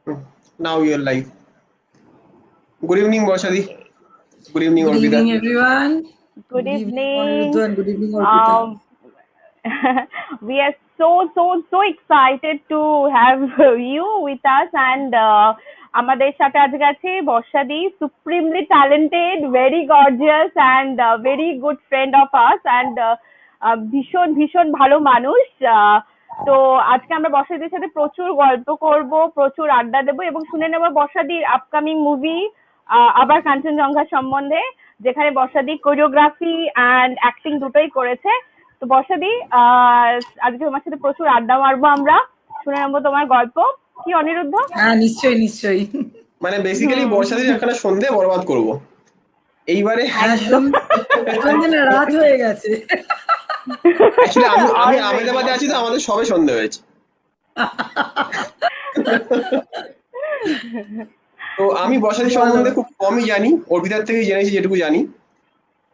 Now you're live. Good evening, Boshadi. Okay. Good evening, Good Orpita. evening, everyone. Good Good evening, evening. Aniruddha, and good evening, Orpita. Um, we are so excited to have you with us and আমাদের সাথে আজকে আছে বর্ষাদি, supremely talented, very gorgeous and very good friend of us and ভীষণ ভীষণ ভালো মানুষ। তো আজকে আমরা বর্ষাদির সাথে প্রচুর গল্প করব, প্রচুর আড্ডা দেবো এবং শুনে নেব বর্ষাদির আপকামিং মুভি আবার কাঞ্চনজঙ্ঘা সম্বন্ধে, যেখানে বর্ষাদি কোরিওগ্রাফি অ্যান্ড অ্যাক্টিং দুটোই করেছে। তো বর্ষাদি, আজকে তোমার সাথে প্রচুর আড্ডা মারবো আমরা, শুনে নেবো তোমার গল্প। কি অনিরুদ্ধ? হ্যাঁ, নিশ্চয়ই নিশ্চয়ই। মানে বেসিক্যালি বর্ষাদির একখানা সন্ধে বরবাদ করব এইবারে। হ্যাঁ, একদম। সন্ধ্যে না, রাত হয়ে গেছে। অ্যাকচুয়ালি আমি আমি Already. আমেদাবাদে আছি, তো আমাদের সবে সন্ধে হয়েছে। তো আমি বর্ষাদি ভালো। সম্বন্ধে খুব কমই জানি, অর্পিতার থেকেই জেনেছি যেটুকু জানি।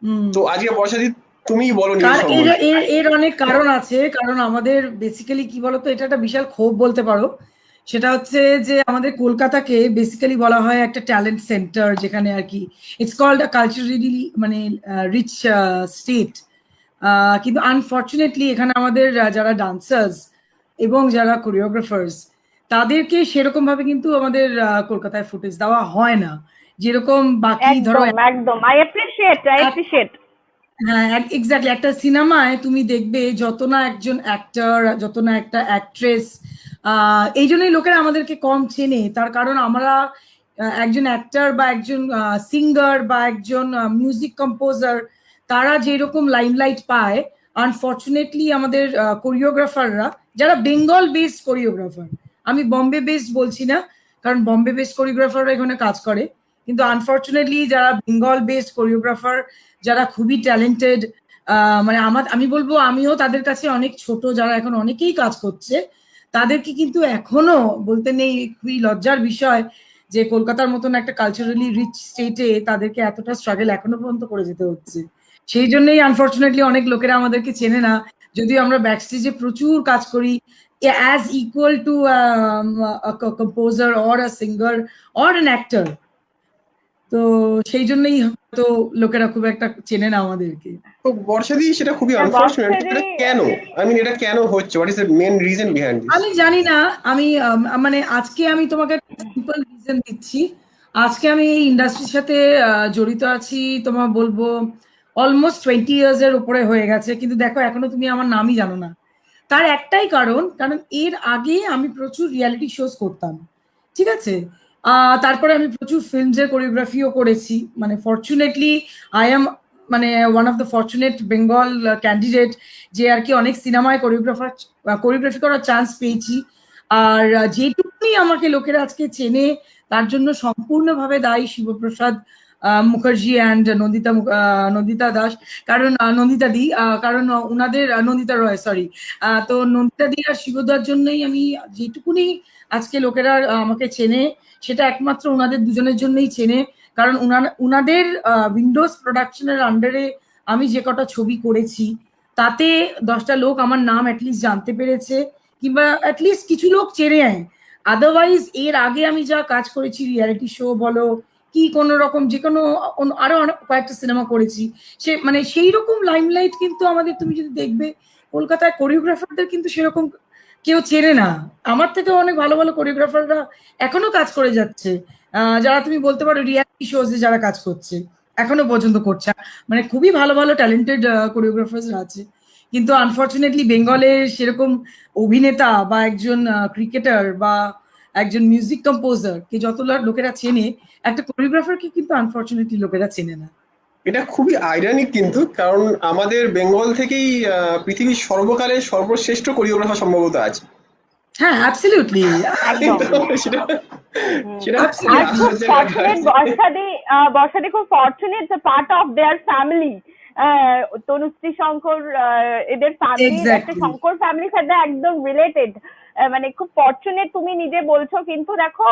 হুম। তো আজকে বর্ষাদি তুমিই বলো নিজের এর সম্বন্ধে। এর এর অনেক কারণ আছে, কারণ আমাদের বেসিক্যালি কি বলতো, এটা একটা বিশাল ক্ষোভ বলতে পারো। সেটা হচ্ছে যে আমাদের কলকাতাকে বেসিক্যালি বলা হয় একটা ট্যালেন্ট সেন্টার, যেখানে আর কি ইটস কল্ড আ কালচারালি মানে রিচ স্টেট। কিন্তু আনফর্চুনেটলি এখানে আমাদের যারা ডান্সার্স এবং যারা কোরিওগ্রাফার্স, তাদেরকে সেরকম ভাবে কিন্তু আমাদের কলকাতায় ফুটেজ দেওয়া হয় না, যেরকম বাকি ধরো। একদম একদম, আই অ্যাপ্রিশিয়েট। হ্যাঁ, এক্স্যাক্টলি। একটা সিনেমায় তুমি দেখবে যত না একজন অ্যাক্টর, যত না একটা অ্যাক্ট্রেস, এই জন্যই লোকেরা আমাদেরকে কম চেনে। তার কারণ আমরা একজন অ্যাক্টর বা একজন সিঙ্গার বা একজন মিউজিক কম্পোজার, তারা যেরকম লাইমলাইট পায়, আনফর্চুনেটলি আমাদের কোরিওগ্রাফাররা, যারা বেঙ্গল বেসড কোরিওগ্রাফার, আমি বম্বে বেসড বলছি না, কারণ বম্বে বেসড কোরিওগ্রাফাররা এখানে কাজ করে, কিন্তু আনফর্চুনেটলি যারা বেঙ্গল বেসড কোরিওগ্রাফার, যারা খুবই ট্যালেন্টেড, মানে আমি বলবো আমিও তাদের কাছে অনেক ছোট, যারা এখন অনেকেই কাজ করছে, তাদেরকে কিন্তু এখনো বলতে নেই, খুবই লজ্জার বিষয় যে কলকাতার মতন একটা কালচারালি রিচ স্টেটে তাদেরকে এতটা স্ট্রাগল এখনো পর্যন্ত করে যেতে হচ্ছে। সেই জন্যই আনফর্চুনেটলি অনেক লোকেরা আমাদেরকে চেনে না, যদিও আমরা ব্যাকস্টেজে প্রচুর কাজ করি as equal to composer or a singer or an actor. তো সেই জন্যই হয়তো লোকেরা খুব একটা চেনে না আমাদেরকে। তো বর্ষাদি, সেটা খুবই আনফর্চুনেট। বর্ষাদি, এটা কেন? আই মিন, এটা কেন হচ্ছে? What is the main reason behind this? আমি জানি না। আমি মানে আজকে আমি তোমাকে সিম্পল রিজন দিচ্ছি। আজকে আমি এই ইন্ডাস্ট্রির সাথে জড়িত আছি, তোমার বলবো অলমোস্ট 20 ইয়ার্স এর উপরে হয়ে গেছে, কিন্তু দেখো এখনো তুমি আমার নামই জানো না। তার একটাই কারণ, এর আগে আমি প্রচুর রিয়ালিটি শোজ করতাম, ঠিক আছে? তারপরে আমি প্রচুর ফিল্মসের কোরিওগ্রাফিও করেছি। মানে ফর্চুনেটলি আই এম মানে one of the fortunate Bengal candidate, যে আর কি অনেক সিনেমায় কোরিওগ্রাফি করার চান্স পেয়েছি। আর যেটুকুনি আমাকে লোকেরা আজকে চেনে, তার জন্য সম্পূর্ণভাবে দায়ী শিবপ্রসাদ মুখার্জি অ্যান্ড নন্দিতা দাস। কারণ নন্দিতা দি, কারণ ওনাদের নন্দিতা রয়, সরি। তো নন্দিতা দি আর শিবদার জন্যই আমি যেটুকুনি আজকে লোকেরা আমাকে চেনে, সেটা একমাত্র ওনাদের দুজনের জন্যই চেনে। কারণ উনাদের উইন্ডোজ প্রোডাকশনের আন্ডারে আমি যে কটা ছবি করেছি, তাতে 10টা লোক আমার নাম অ্যাটলিস্ট জানতে পেরেছে, কিংবা অ্যাটলিস্ট কিছু লোক চেনে। আদারওয়াইজ এর আগে আমি যা কাজ করেছি, রিয়ালিটি শো বলো কি কোনো রকম যে কোনো আরো অনেক কয়েকটা সিনেমা করেছি, সে মানে সেই রকম লাইমলাইট কিন্তু আমাদের, তুমি যদি দেখবে কলকাতায় কোরিওগ্রাফারদের কিন্তু সেরকম কেউ চেনে না। আমার থেকে অনেক ভালো ভালো কোরিওগ্রাফাররা এখনো কাজ করে যাচ্ছে, যারা তুমি বলতে পারো রিয়ালিটি শোজে যারা কাজ করছে, এখনো পর্যন্ত করছে। মানে খুবই ভালো ভালো ট্যালেন্টেড কোরিওগ্রাফার্স আছে, কিন্তু আনফর্চুনেটলি বেঙ্গলে সেরকম অভিনেতা বা একজন ক্রিকেটার বা একজন মিউজিক কম্পোজার কে যত লোকেরা চেনে, একটা কোরিওগ্রাফারকে কিন্তু আনফর্চুনেটলি লোকেরা চেনে না। এটা খুবই আইরানিক কিন্তু, কারণ আমাদের বেঙ্গল থেকেই পৃথিবীর সর্বকালের সর্বশ্রেষ্ঠ কোরিওগ্রাফার সম্ভবত আছে। হ্যাঁ, অ্যাবসলিউটলি। একদম। সেটা সেটা খুবই আর খুব আশ্চর্যের ব্যাপার। ফর্চুনেট বর্ষাদি খুব fortunate part of their family. Tanushree Shankar, এদের ফ্যামিলির একটা এক্স্যাক্টলি। শঙ্কর ফ্যামিলির সাথে একদম রিলেটেড। মানে খুব ফর্চুনেট তুমি নিজে বলছো, কিন্তু দেখো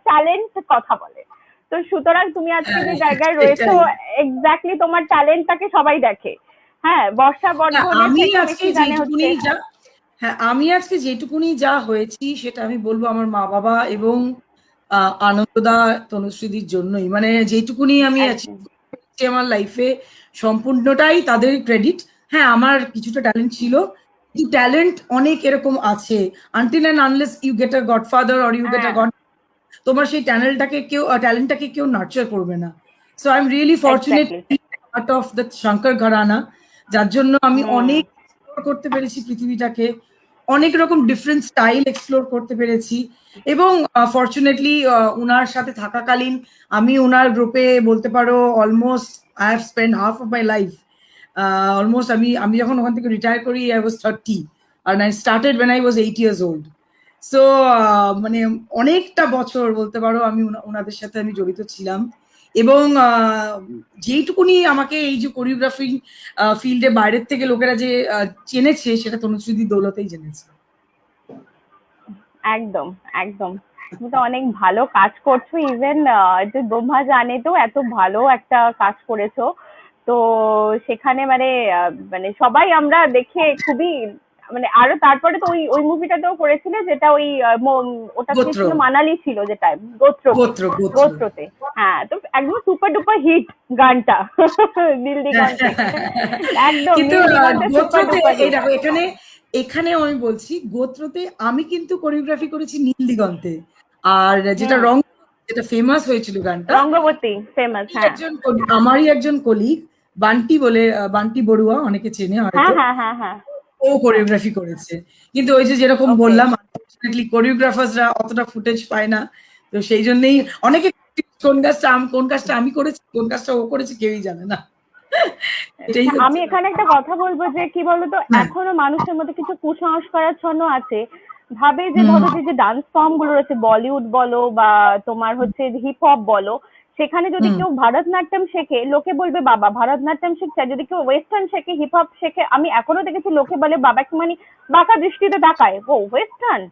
ট্যালেন্ট কথা বলে। তো সুতরাং তুমি আজকে যে জায়গায় রয়েছো, সেটাই। এক্স্যাক্টলি তোমার ট্যালেন্টটাকে সবাই দেখে। হ্যাঁ, বর্ষা না, বর্ধনের আমি থেকে আজকে বেশি জানে যেটুকুনি হচ্ছে। যা হ্যাঁ, আমি আজকে যেটুকুনি যা হয়েছি সেটা আমি বলবো আমার মা বাবা এবং আনন্দদা তনুশ্রীদির জন্যই, মানে যেটুকুনি আমি একদম অ্যাচিভ আমার লাইফে সম্পূর্ণটাই তাদের ক্রেডিট। হ্যাঁ, আমার কিছুটা ট্যালেন্ট ছিল, কিন্তু ট্যালেন্ট অনেক এরকম আছে, until and unless you get a godfather or you get a হ্যাঁ গড, তোমার সেই ট্যালেন্টটাকে কেউ নার্চার করবে না। So I am really fortunate exactly part of the Shankar gharana, যার জন্য আমি হুম অনেক এক্সপ্লোর করতে পেরেছি পৃথিবীটাকে, অনেক রকম ডিফারেন্ট স্টাইল এক্সপ্লোর করতে পেরেছি। এবং ফরচুনেটলি উনার সাথে থাকাকালীন আমি উনার গ্রুপে বলতে পারো almost I have spend half of my life. Almost আমি আমি যখন ওখান থেকে রিটায়ার করি I was 30 and I started when I was 8 years old. So মানে অনেকটা বছর বলতে পারো আমি ওনাদের সাথে আমি জড়িত ছিলাম। এবং যেইটুকুনি আমাকে এই যে কোরিওগ্রাফি ফিল্ডে বাইরের থেকে লোকেরা যে চেনেছে, সেটা তনুশ্রীদির দৌলতেই জেনেছে। একদম একদম তুমি তো অনেক ভালো কাজ করছো, ইভেন যে ব্রহ্মা জানেতেও এত ভালো একটা কাজ করেছো। তো সেখানে মানে মানে সবাই আমরা দেখে খুবই মানে, আরো তারপরে তো ওই ওই মুভিটাতেও করেছিলে যেটা ওই ওটাতে গোত্র ছিল মানালি ছিল যেটা গোত্রতে, গোত্র গোত্র গোত্রতে। হ্যাঁ তো একদম সুপার ডুপার হিট গানটা নীল দিগন্তে, একদম কিন্তু নীল দিগন্তে সুপার গোত্রতে ডুপার এই হিট। দেখো, এখানে এখানেও আমি বলছি, গোত্রতে আমি কিন্তু কোরিওগ্রাফি করেছি নীল দিগন্তে। আর যেটা হুম রং, যেটা ফেমাস হয়েছিল গানটা, রঙ্গবতী ফেমাস, হ্যাঁ আমারই একজন কলিগ বান্টি বলে, বান্টি বড়ুয়া, অনেকে চেনে হ্যাঁ হয়তো, হ্যাঁ হ্যাঁ হ্যাঁ ও হ্যাঁ কোরিওগ্রাফি করেছে। কিন্তু ওই যে যেরকম ওকে। বললাম, আনফরচুনেটলি কোরিওগ্রাফার্সরা অতটা ফুটেজ পায় না, তো সেই জন্যই অনেকে কোন কাজটা আমি করেছি, কোন কাজটা ও করেছে কেউই জানে না। এটাই না, আমি হচ্ছে এখানে একটা কথা বলবো যে কি বলতো, হ্যাঁ। এখনো মানুষের মধ্যে কিছু কুসংস্কারাচ্ছন্ন আছে, ভাবে যে হুম ধরো যে ডান্স ফর্ম গুলো রয়েছে বলিউড বলো বা তোমার হচ্ছে হিপ হপ বলো, সেখানে যদি হুম কেউ ভারতনাট্যম শেখে লোকে বলবে বাবা ভারতনাট্যম শিখছে, আর যদি কেউ ওয়েস্টার্ন শেখে হিপ হপ শেখে, আমি এখনো দেখেছি লোকে বলে বাবা কি মানে বাঁকা দৃষ্টিতে তাকায়, ও ওয়েস্টার্ন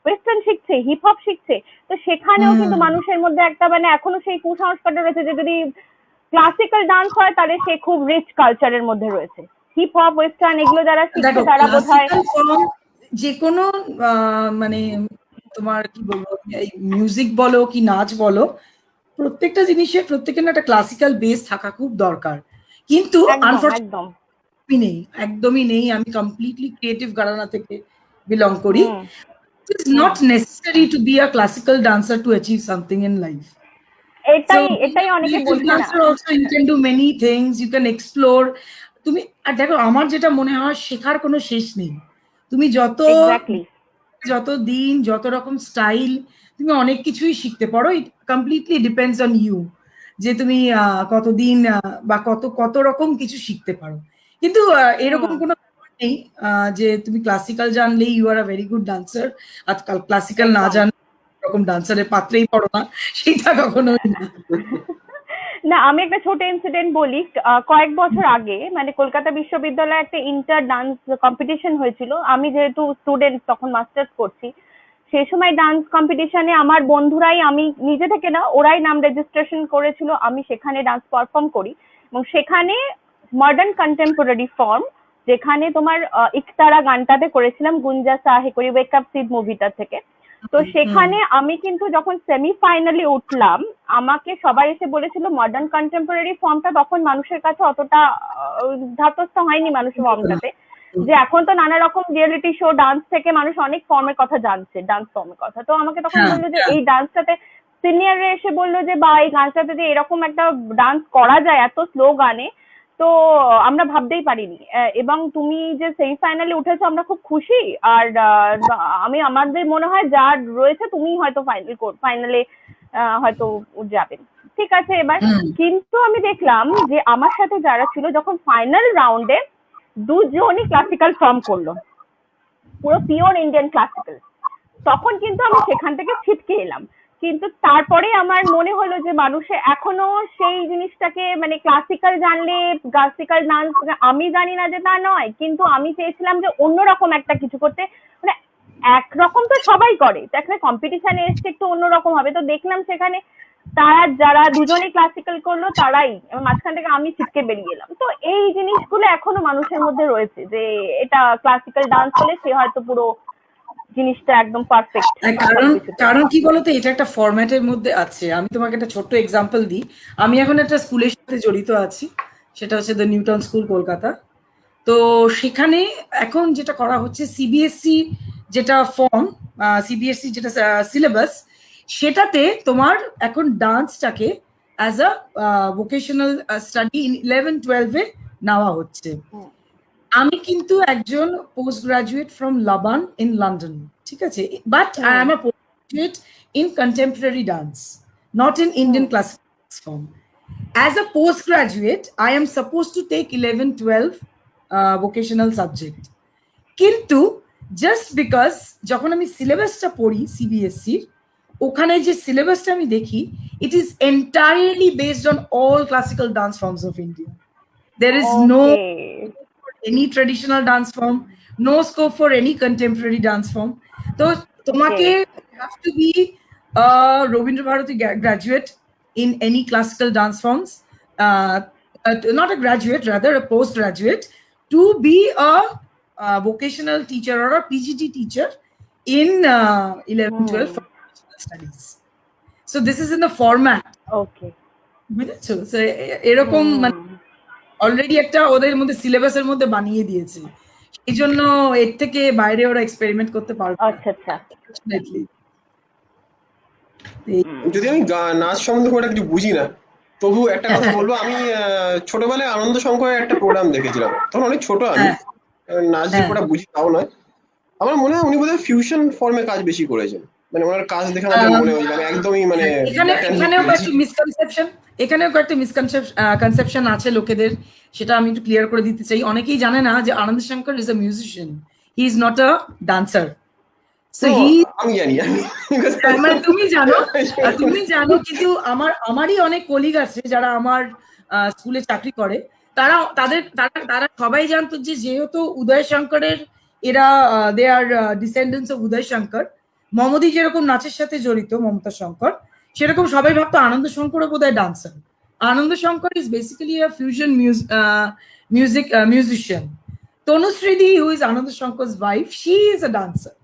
ওয়েস্টার্ন শিখছে হিপ হপ শিখছে। তো সেখানেও কিন্তু হুম মানুষের মধ্যে একটা মানে এখনো সেই কুসংস্কারটা রয়েছে যে যদি ক্লাসিক্যাল ডান্স হয় তাহলে সে খুব রিচ কালচারের মধ্যে রয়েছে, হিপ হপ ওয়েস্টার্ন এগুলো যারা শিখছে দেখো, তারা বোধহয়। ক্লাসিক্যাল ফর্ম যে কোনো মানে তোমার কি বলবো, এই মিউজিক বলো কি নাচ বলো, প্রত্যেকটা জিনিসের প্রত্যেকের না একটা ক্লাসিক্যাল বেস থাকা খুব দরকার। কিন্তু একদম আনফরচুনেটলি একদম নেই, একদমই নেই। আমি কমপ্লিটলি ক্রিয়েটিভ ঘরানা থেকে বিলং করি। হুম It is hmm not necessary to be a classical dancer to achieve something in life. So এটাই being এটাই a অনেকে creative বোঝে না। dancer also, you can do many things, you can explore. তুমি আর দেখো, আমার যেটা মনে হয়, শেখার কোনো শেষ নেই। তুমি এক্স্যাক্টলি যত দিন, যত রকম স্টাইল, তুমি অনেক কিছুই শিখতে পারো। ইট কমপ্লিটলি ডিপেন্ডস অন ইউ, যে তুমি কতদিন বা কত কত রকম কিছু শিখতে পারো। কিন্তু এরকম হুম কোনো ব্যাপার নেই যে তুমি ক্লাসিক্যাল জানলেই you are a very good dancer, আর ক্লাসিক্যাল না একদম। জানলে এরকম ডান্সারের পাত্রেই পড়ো না, সেটা কখনোই না। না আমি একটা ছোট ইনসিডেন্ট বলি, কয়েক বছর আগে মানে কলকাতা বিশ্ববিদ্যালয়ে একটা ইন্টার ডান্স কম্পিটিশন হয়েছিল, আমি যেহেতু স্টুডেন্ট তখন মাস্টার্স করছি, সেই সময় ডান্স কম্পিটিশনে আমার বন্ধুরাই, আমি নিজে থেকে না ওরাই নাম রেজিস্ট্রেশন করেছিল আমি সেখানে ডান্স পারফর্ম করি। এবং সেখানে মডার্ন কন্টেম্পোরারি ফর্ম, যেখানে তোমার ইকতারা গানটাতে করেছিলাম গুঞ্জা সাহে করি ওয়েক আপ সিড মুভিটা থেকে। তো হুম সেখানে আমি কিন্তু যখন সেমি ফাইনালে উঠলাম, আমাকে সবাই এসে বলেছিল মডার্ন কন্টেম্পোরারি ফর্মটা তখন মানুষের কাছে অতটা ধাতস্থ হয়নি মানুষের ফর্মটাতে, যে এখন তো নানা রকম রিয়েলিটি শো ডান্স থেকে মানুষ অনেক ফর্মের কথা জানছে, ডান্স ফর্মের কথা। তো আমাকে তখন হ্যাঁ বললো যে এই ডান্সটাতে, সিনিয়ররা এসে বললো যে বা এই গানটাতে যে এরকম একটা ডান্স করা যায় এত স্লো গানে, তো আমরা ভাবতেই পারিনি। এবং তুমি যে সেমি ফাইনালে উঠেছো আমরা খুব খুশি। আর আমি আমাদের মনে হয় যা রয়েছে তুমি হয়তো ফাইনালে হয়তো যাবেন, ঠিক আছে এবার। হুম কিন্তু আমি দেখলাম যে আমার সাথে যারা ছিল যখন ফাইনাল রাউন্ডে দুজনই ক্লাসিক্যাল ফর্ম করলো, পুরো পিওর ইন্ডিয়ান ক্লাসিক্যাল, তখন কিন্তু আমি সেখান থেকে ছিটকে এলাম। কিন্তু তারপরে আমার মনে হলো যে মানুষে এখনো সেই জিনিসটাকে মানে ক্লাসিক্যাল জানলে ক্লাসিক্যাল ডান্স আমি জানি না যে তা নয়, কিন্তু আমি চেয়েছিলাম যে অন্যরকম একটা কিছু করতে, মানে একরকম তো সবাই করে, তো একটা কম্পিটিশনে এসছে একটু অন্যরকম হবে। তো দেখলাম সেখানে তারা যারা দুজনেই ক্লাসিক্যাল করলো তারাই, এবার মাঝখান থেকে আমি ছিটকে বেরিয়ে এলাম। তো এই জিনিসগুলো এখনো মানুষের মধ্যে রয়েছে যে এটা ক্লাসিক্যাল ডান্স হলে সে হয়তো পুরো জিনিসটা একদম পারফেক্ট কারণ কারণ কি বলতো, এটা একটা ফরম্যাটের মধ্যে আছে। আমি তোমাকে একটা ছোট্ট এক্সাম্পল দিই। আমি এখন একটা স্কুলের সাথে জড়িত আছি, সেটা হচ্ছে দ্য নিউটাউন স্কুল, কলকাতা। তো সেখানে এখন যেটা করা হচ্ছে, সিবিএসসি যেটা ফর্ম, সিবিএসসি যেটা সিলেবাস, সেটাতে তোমার এখন ডান্সটাকে as a vocational study in 11-12-এ নেওয়া হচ্ছে। আমি কিন্তু একজন postgraduate from Laban in London, ঠিক আছে, but I am a postgraduate in contemporary dance, not in Indian classical dance form. As a postgraduate, I am supposed to take 11-12 vocational subject. কিন্তু just because যখন আমি সিলেবাসটা পড়ি সিবিএসসির, ওখানে যে সিলেবাসটা আমি দেখি, it is entirely based on all classical dance forms of India. There is no any traditional dance form, no scope for any contemporary dance form. তো তোমাকে have to be a Rabindra Bharati graduate in any classical dance forms, not a graduate, rather a postgraduate, to be a vocational teacher or a PGT teacher in 11-12 for vocational studies. So this is in the format. Okay. বুঝেছো? So এরকম মানে already একটা ওদের মধ্যে সিলেবাসের মধ্যে বানিয়ে দিয়েছে, এই জন্য এর থেকে বাইরে ওরা এক্সপেরিমেন্ট করতে পারবে। আচ্ছা আচ্ছা। যদি আমি নাচ সম্বন্ধে খুব একটা কিছু বুঝি না, তবু একটা কথা বলবো। আমি ছোটবেলায় আনন্দ শঙ্করের একটা প্রোগ্রাম দেখেছিলাম, তখন অনেক ছোট আমি, নাচ যে পুরো বুঝি তাও নয়। আমার মনে হয় উনি বোধহয় ফিউশন ফর্মে কাজ বেশি করেছেন, মানে ওনার কাজ দেখে আমার মনে হয় মানে একদমই মানে এখানেও কয়েকটা মিসকনসেপশন আছে লোকেদের, সেটা আমি একটু ক্লিয়ার করে দিতে চাই। অনেকেই জানে না যে Anand Shankar is a musician, he is not a dancer. So আমি জানি মানে তুমি জানো কিন্তু আমারই অনেক কলিগ আছে যারা আমার স্কুলে চাকরি করে, তারা সবাই জানতো যে যেহেতু উদয় শঙ্করের এরা দে আর ডিসেন্ডেন্টস অফ উদয় শঙ্কর, মমদি যেরকম নাচের সাথে জড়িত, মমতা শঙ্কর, সেরকম সবাই ভাবতো আনন্দ শঙ্করও বোধহয় dancer. Anand Shankar is basically a fusion musician. তনুশ্রীদি, who is Anand Shankar's wife, she is a dancer.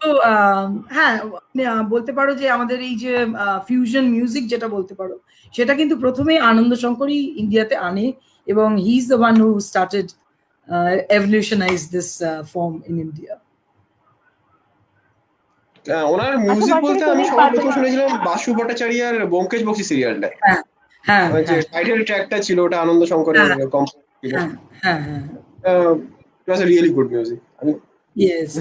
তো হ্যাঁ, বলতে পারো যে আমাদের এই যে ফিউশন মিউজিক যেটা বলতে পারো, সেটা কিন্তু প্রথমে আনন্দ শঙ্করই ইন্ডিয়াতে আনে, এবং he is the one who started evolutionise this form in India. ওনার মিউজিক বলতে আমি সবার প্রথম শুনেছিলাম বাসু ভট্টাচার্যের ব্যোমকেশ বক্সী সিরিয়ালটা, হ্যাঁ, যে টাইটেল ট্র্যাকটা ছিল ওটা আনন্দ শঙ্করের কম্পোজ ছিল। It was a really good music. Yes.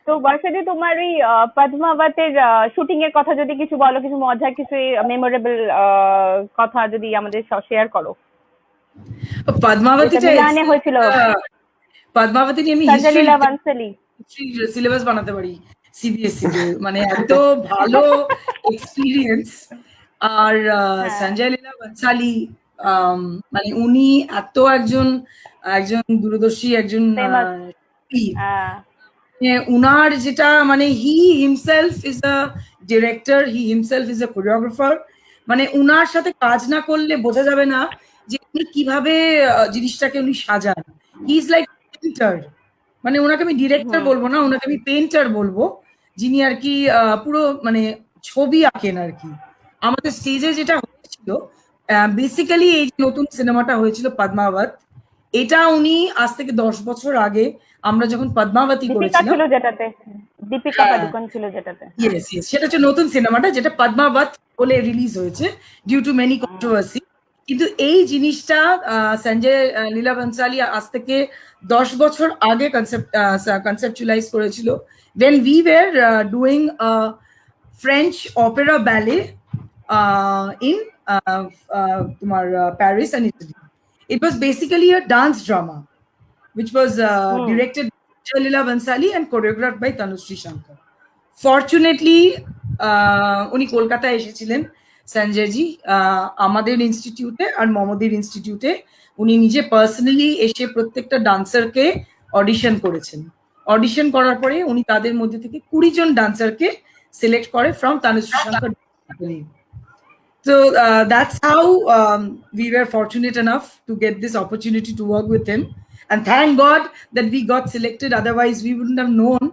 তো বর্ষাদি, তোমার এই পদ্মাবতের শুটিং এর কথা যদি কিছু বলো, কিছু মজার, কিছু মেমোরেবল কথা যদি আমাদের শেয়ার করো। পদ্মাবতীটা হয়েছিল, পদ্মাবতী নিয়ে আমি সঞ্জয় বানসালি সিলেবাস বানাতে পারি সিবিএসসি তে, মানে এত ভালো এক্সপিরিয়েন্স। আর সঞ্জয় লীলা বানসালি, মানে উনি এত একজন দূরদর্শী একজন উনার যেটা মানে he himself is a director, he himself is a choreographer. মানে উনার সাথে কাজ না করলে বোঝা যাবে না যে উনি কিভাবে জিনিসটাকে উনি সাজান। হি ইজ লাইক পেইন্টার, মানে ওনাকে আমি ডিরেক্টর বলবো না, ওনাকে আমি পেইন্টার বলবো, যিনি আর কি পুরো মানে ছবি আঁকেন আর কি। আমাদের স্টেজে যেটা হয়েছিল বেসিক্যালি, এই যে নতুন সিনেমাটা হয়েছিল পদ্মাবত, এটা উনি আজ থেকে 10 বছর আগে আমরা যখন পদ্মাবতী করেছিলাম, দীপিকা পাডুকোন ছিল যেটাতে, সেটা হচ্ছে নতুন সিনেমাটা যেটা পদ্মাবত বলে রিলিজ হয়েছে ডিউ টু মেনি কন্ট্রোভার্সি। কিন্তু এই জিনিসটা সঞ্জয় লীলা বানসালি আজ থেকে 10 বছর আগে কনসেপচুয়ালাইজ করেছিল, when we were doing a French opera ballet in Paris and Italy. It was basically a dance drama which was directed by Sanja Leela Bhansali and choreographed by Tanushree Shankar. Fortunately, উনি কলকাতায় এসেছিলেন সঞ্জয়জি, আমাদের ইনস্টিটিউটে আর মমদির ইনস্টিটিউটে উনি নিজে personally এসে প্রত্যেকটা ডান্সারকে অডিশন করেছেন। অডিশন করার পরে উনি তাদের মধ্যে থেকে 20 জন ডান্সারকে সিলেক্ট করে from Tanushree Shankar. So that's how we were fortunate enough to get this opportunity to work with him. and thank God that we got selected, otherwise we wouldn't have known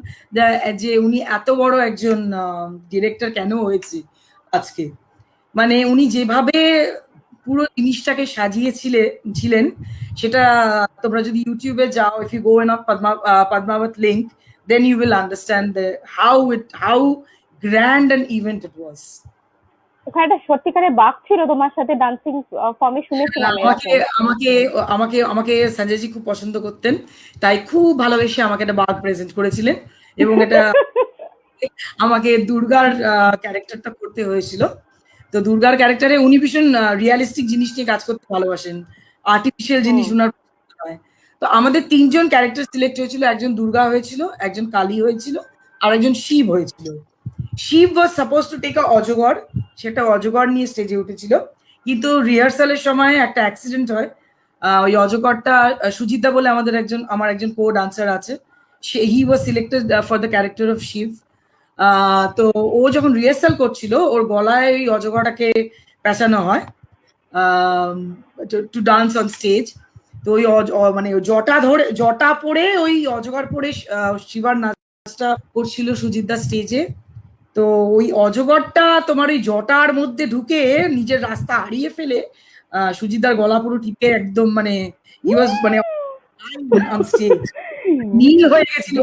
যে উনি এত বড় একজন ডিরেক্টর কেন হয়েছে আজকে। মানে উনি যেভাবে পুরো জিনিসটাকে সাজিয়েছিলেন সেটা তোমরা যদি ইউটিউবে যাও, if you go in on Padmavat link, then you will understand how grand an event it was. ওখানে একটা সত্যিকারের বাঘ ছিল তোমার সাথে ডান্সিং ফর্মে শুনেছিলাম আমাকে আমাকে আমাকে আমাকে সঞ্জয়জি খুব পছন্দ করতেন, তাই খুব ভালোবেসে আমাকে একটা বাঘ প্রেজেন্ট করেছিলেন এবং এটা আমাকে দুর্গার ক্যারেক্টারটা করতে হয়েছিল। তো দুর্গার ক্যারেক্টারে উনি ভীষণ রিয়ালিস্টিক জিনিস নিয়ে কাজ করতে ভালোবাসেন, আর্টিফিশিয়াল জিনিস উনার পছন্দ নয়। তো আমাদের 3 জন ক্যারেক্টার সিলেক্ট হয়েছিল, একজন দুর্গা হয়েছিল, একজন কালী হয়েছিল, আর একজন শিব হয়েছিল। Shiva was suppose to take a অজগর, সেটা অজগর নিয়ে স্টেজে উঠেছিল, কিন্তু রিহার্সালের সময় একটা অ্যাক্সিডেন্ট হয়। ওই অজগরটা সুজিতদা বলে আমার একজন কো ডান্সার আছে, he was selected for the character of Shiva. তো ও যখন রিহার্সাল করছিল ওর গলায় ওই অজগরটাকে পেঁচানো হয় টু ডান্স অন স্টেজ। তো ওই মানে জটা পরে ওই অজগর পরে শিবার নাচটা করছিল সুজিতদা স্টেজে। তো ওই অজগরটা তোমার ওই জটার মধ্যে ঢুকে নিজের রাস্তা হারিয়ে ফেলে সুজিতদার গলা পুরো টিপে একদম মানে মানে অন স্টেজ নীল হয়ে গেছিল,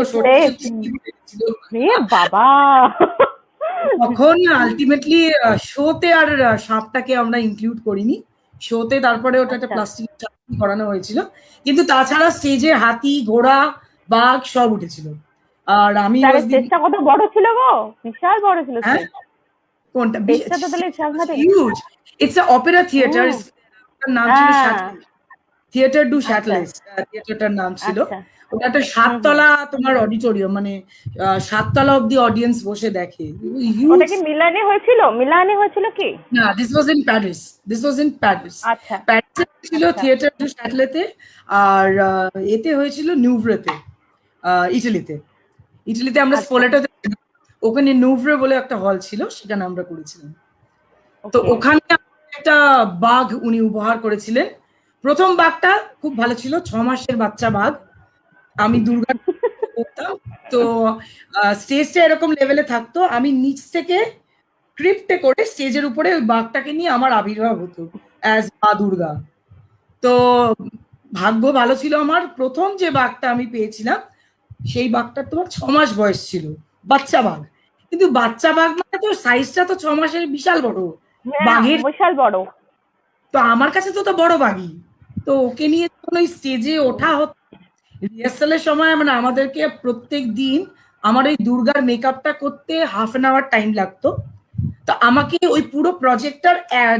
বাবা। তখন আলটিমেটলি শোতে আর সাপটাকে আমরা ইনক্লুড করিনি শোতে, তারপরে ওটা একটা প্লাস্টিক করানো হয়েছিল, কিন্তু তাছাড়া স্টেজে হাতি, ঘোড়া, বাঘ সব উঠেছিল। আর আমি স্টেজটা কত বড় ছিল গো, বিশাল বড় ছিল। কোনটা? স্টেজটা তো তাহলে সাংঘাতিক huge. It's a Opera theatre, নাম ছিল থিয়েটার ডু শ্যাটলেস, থিয়েটারটার নাম ছিল। ওটা একটা 7 তলা তোমার অডিটোরিয়াম, মানে 7 তলা অবধি অডিয়েন্স বসে দেখে। ওটা কি মিলানে হয়েছিল কি? না, দিস ওয়াজ ইন প্যারিস। আচ্ছা, প্যারিসে ছিল থিয়েটার ডু শ্যাটলেতে, আর এতে হয়েছিল নিউভ্রেতে, ইটালিতে আমরা স্পোলেটোতে, ওখানে নিউভ্রে বলে একটা হল ছিল, সেখানে আমরা করেছিলাম। তো ওখানে একটা বাঘ উনি উপহার করেছিলেন। প্রথম বাঘটা খুব ভালো ছিল, 6 মাসের বাচ্চা বাঘ। আমি দুর্গা করতাম, তো স্টেজটা এরকম লেভেলে থাকতো, আমি নিচ থেকে ক্রিপ্টে করে স্টেজের উপরে ওই বাঘটাকে নিয়ে আমার আবির্ভাব হতো অ্যাজ মা দুর্গা। তো ভাগ্য ভালো ছিল আমার, প্রথম যে বাঘটা আমি পেয়েছিলাম সেই বাঘটার তোমার 6 মাস বয়স ছিল, বাচ্চা বাঘ। কিন্তু বাচ্চা বাঘ মানে তো সাইজটা তো 6 মাসের বিশাল বড় বাঘের, বিশাল বড়। তো আমার কাছে তো বড় বাঘই। তো ওকে নিয়ে যখন ওই স্টেজে ওঠা হতো রিহার্সালের সময়, মানে আমাদেরকে প্রত্যেক দিন আমার ওই দুর্গার মেকআপটা করতে হাফ অ্যান আওয়ার টাইম লাগতো। তো আমাকে ওই পুরো প্রজেক্টটার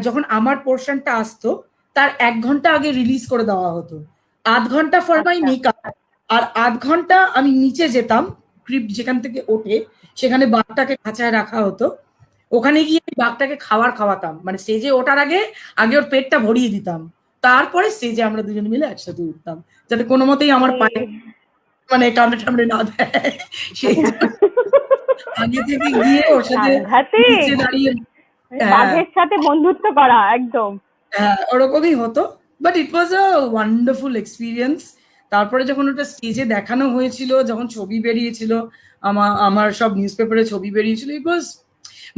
যখন আমার পোর্শনটা আসতো তার 1 ঘন্টা আগে রিলিজ করে দেওয়া হতো। 8 ঘন্টা ফর মাই মেকআপ, আর 8 ঘন্টা আমি নিচে যেতাম, ক্রিপ্ট যেখান থেকে ওঠে সেখানে বাঘটাকে খাঁচায় রাখা হতো। ওখানে গিয়ে বাঘটাকে খাওয়াতাম, মানে স্টেজে ওঠার আগে ওর পেটটা ভরিয়ে দিতাম, তারপরে স্টেজে আমরা দুজন মিলে একসাথে উঠতাম, যাতে কোনো মতেই আমার পায়ে মানে কামড়ে না দেয়। সেই আগে থেকে গিয়ে ওর সাথে নিচে দাঁড়িয়ে বাঘের সাথে বন্ধুত্ব করা একদম ওরকমই হতো। But it was a wonderful experience. তারপরে যখন ওটা স্টেজে দেখানো হয়েছিল, যখন ছবি বেরিয়েছিল, আমার সব নিউজ পেপারে ছবি বেরিয়েছিল, ইট ওয়াজ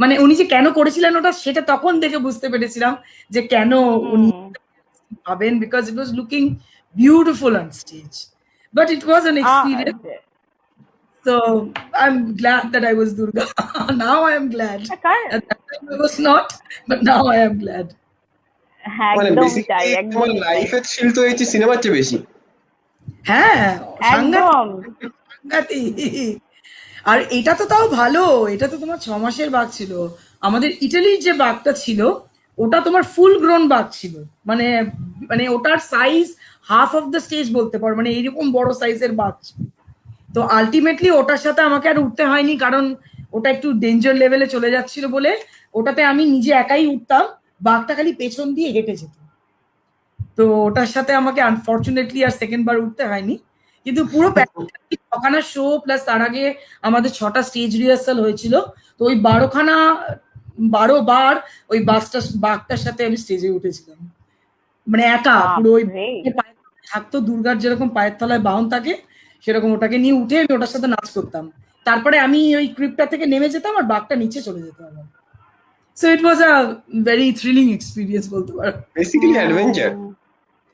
মানে উনি যে কেন করেছিলেন ওটা, সেটা তখন দেখে বুঝতে পেরেছিলাম যে কেন উনি ভাবেন, because it was looking beautiful on stage. But it was an experience. So I'm glad that I was Durga. Now I am glad. At that time I was not, but now I am glad. তোমার লাইফের thrill তো হয়েছে সিনেমার চেয়ে বেশি। হ্যাঁ, সাংঘাতিক। আর এটা তো তাও ভালো, এটা তো তোমার 6 মাসের বাঘ ছিল। আমাদের ইটালির যে বাঘটা ছিল ওটা তোমার ফুল গ্রোন বাঘ ছিল, মানে ওটার size half of the stage বলতে পারো, মানে এইরকম বড় সাইজের বাঘ ছিল। তো আলটিমেটলি ওটার সাথে আমাকে আর উঠতে হয়নি, কারণ ওটা একটু ডেঞ্জার লেভেলে চলে যাচ্ছিল বলে ওটাতে আমি নিজে একাই উঠতাম, বাঘটা খালি পেছন দিয়ে হেঁটে যেত। তো ওটার সাথে আমাকে আনফর্চুনেটলি আর সেকেন্ড বার উঠতে হয়নি। কিন্তু পুরো ছখানা শো প্লাস তার আগে আমাদের 6টা স্টেজ রিহার্সাল হয়েছিল। তো ওই 12 বার ওই বাঘটার সাথে আমি স্টেজে উঠেছিলাম, মানে একা পুরো ওই থাকতো, দুর্গার যেরকম পায়ের তলায় বাহন থাকে সেরকম ওটাকে নিয়ে উঠে আমি ওটার সাথে নাচ করতাম। তারপরে আমি ওই ক্রিপটা থেকে নেমে যেতাম আর বাঘটা নিচে চলে যেত আমার। So it was a very thrilling experience বলতে পারো। Basically adventure.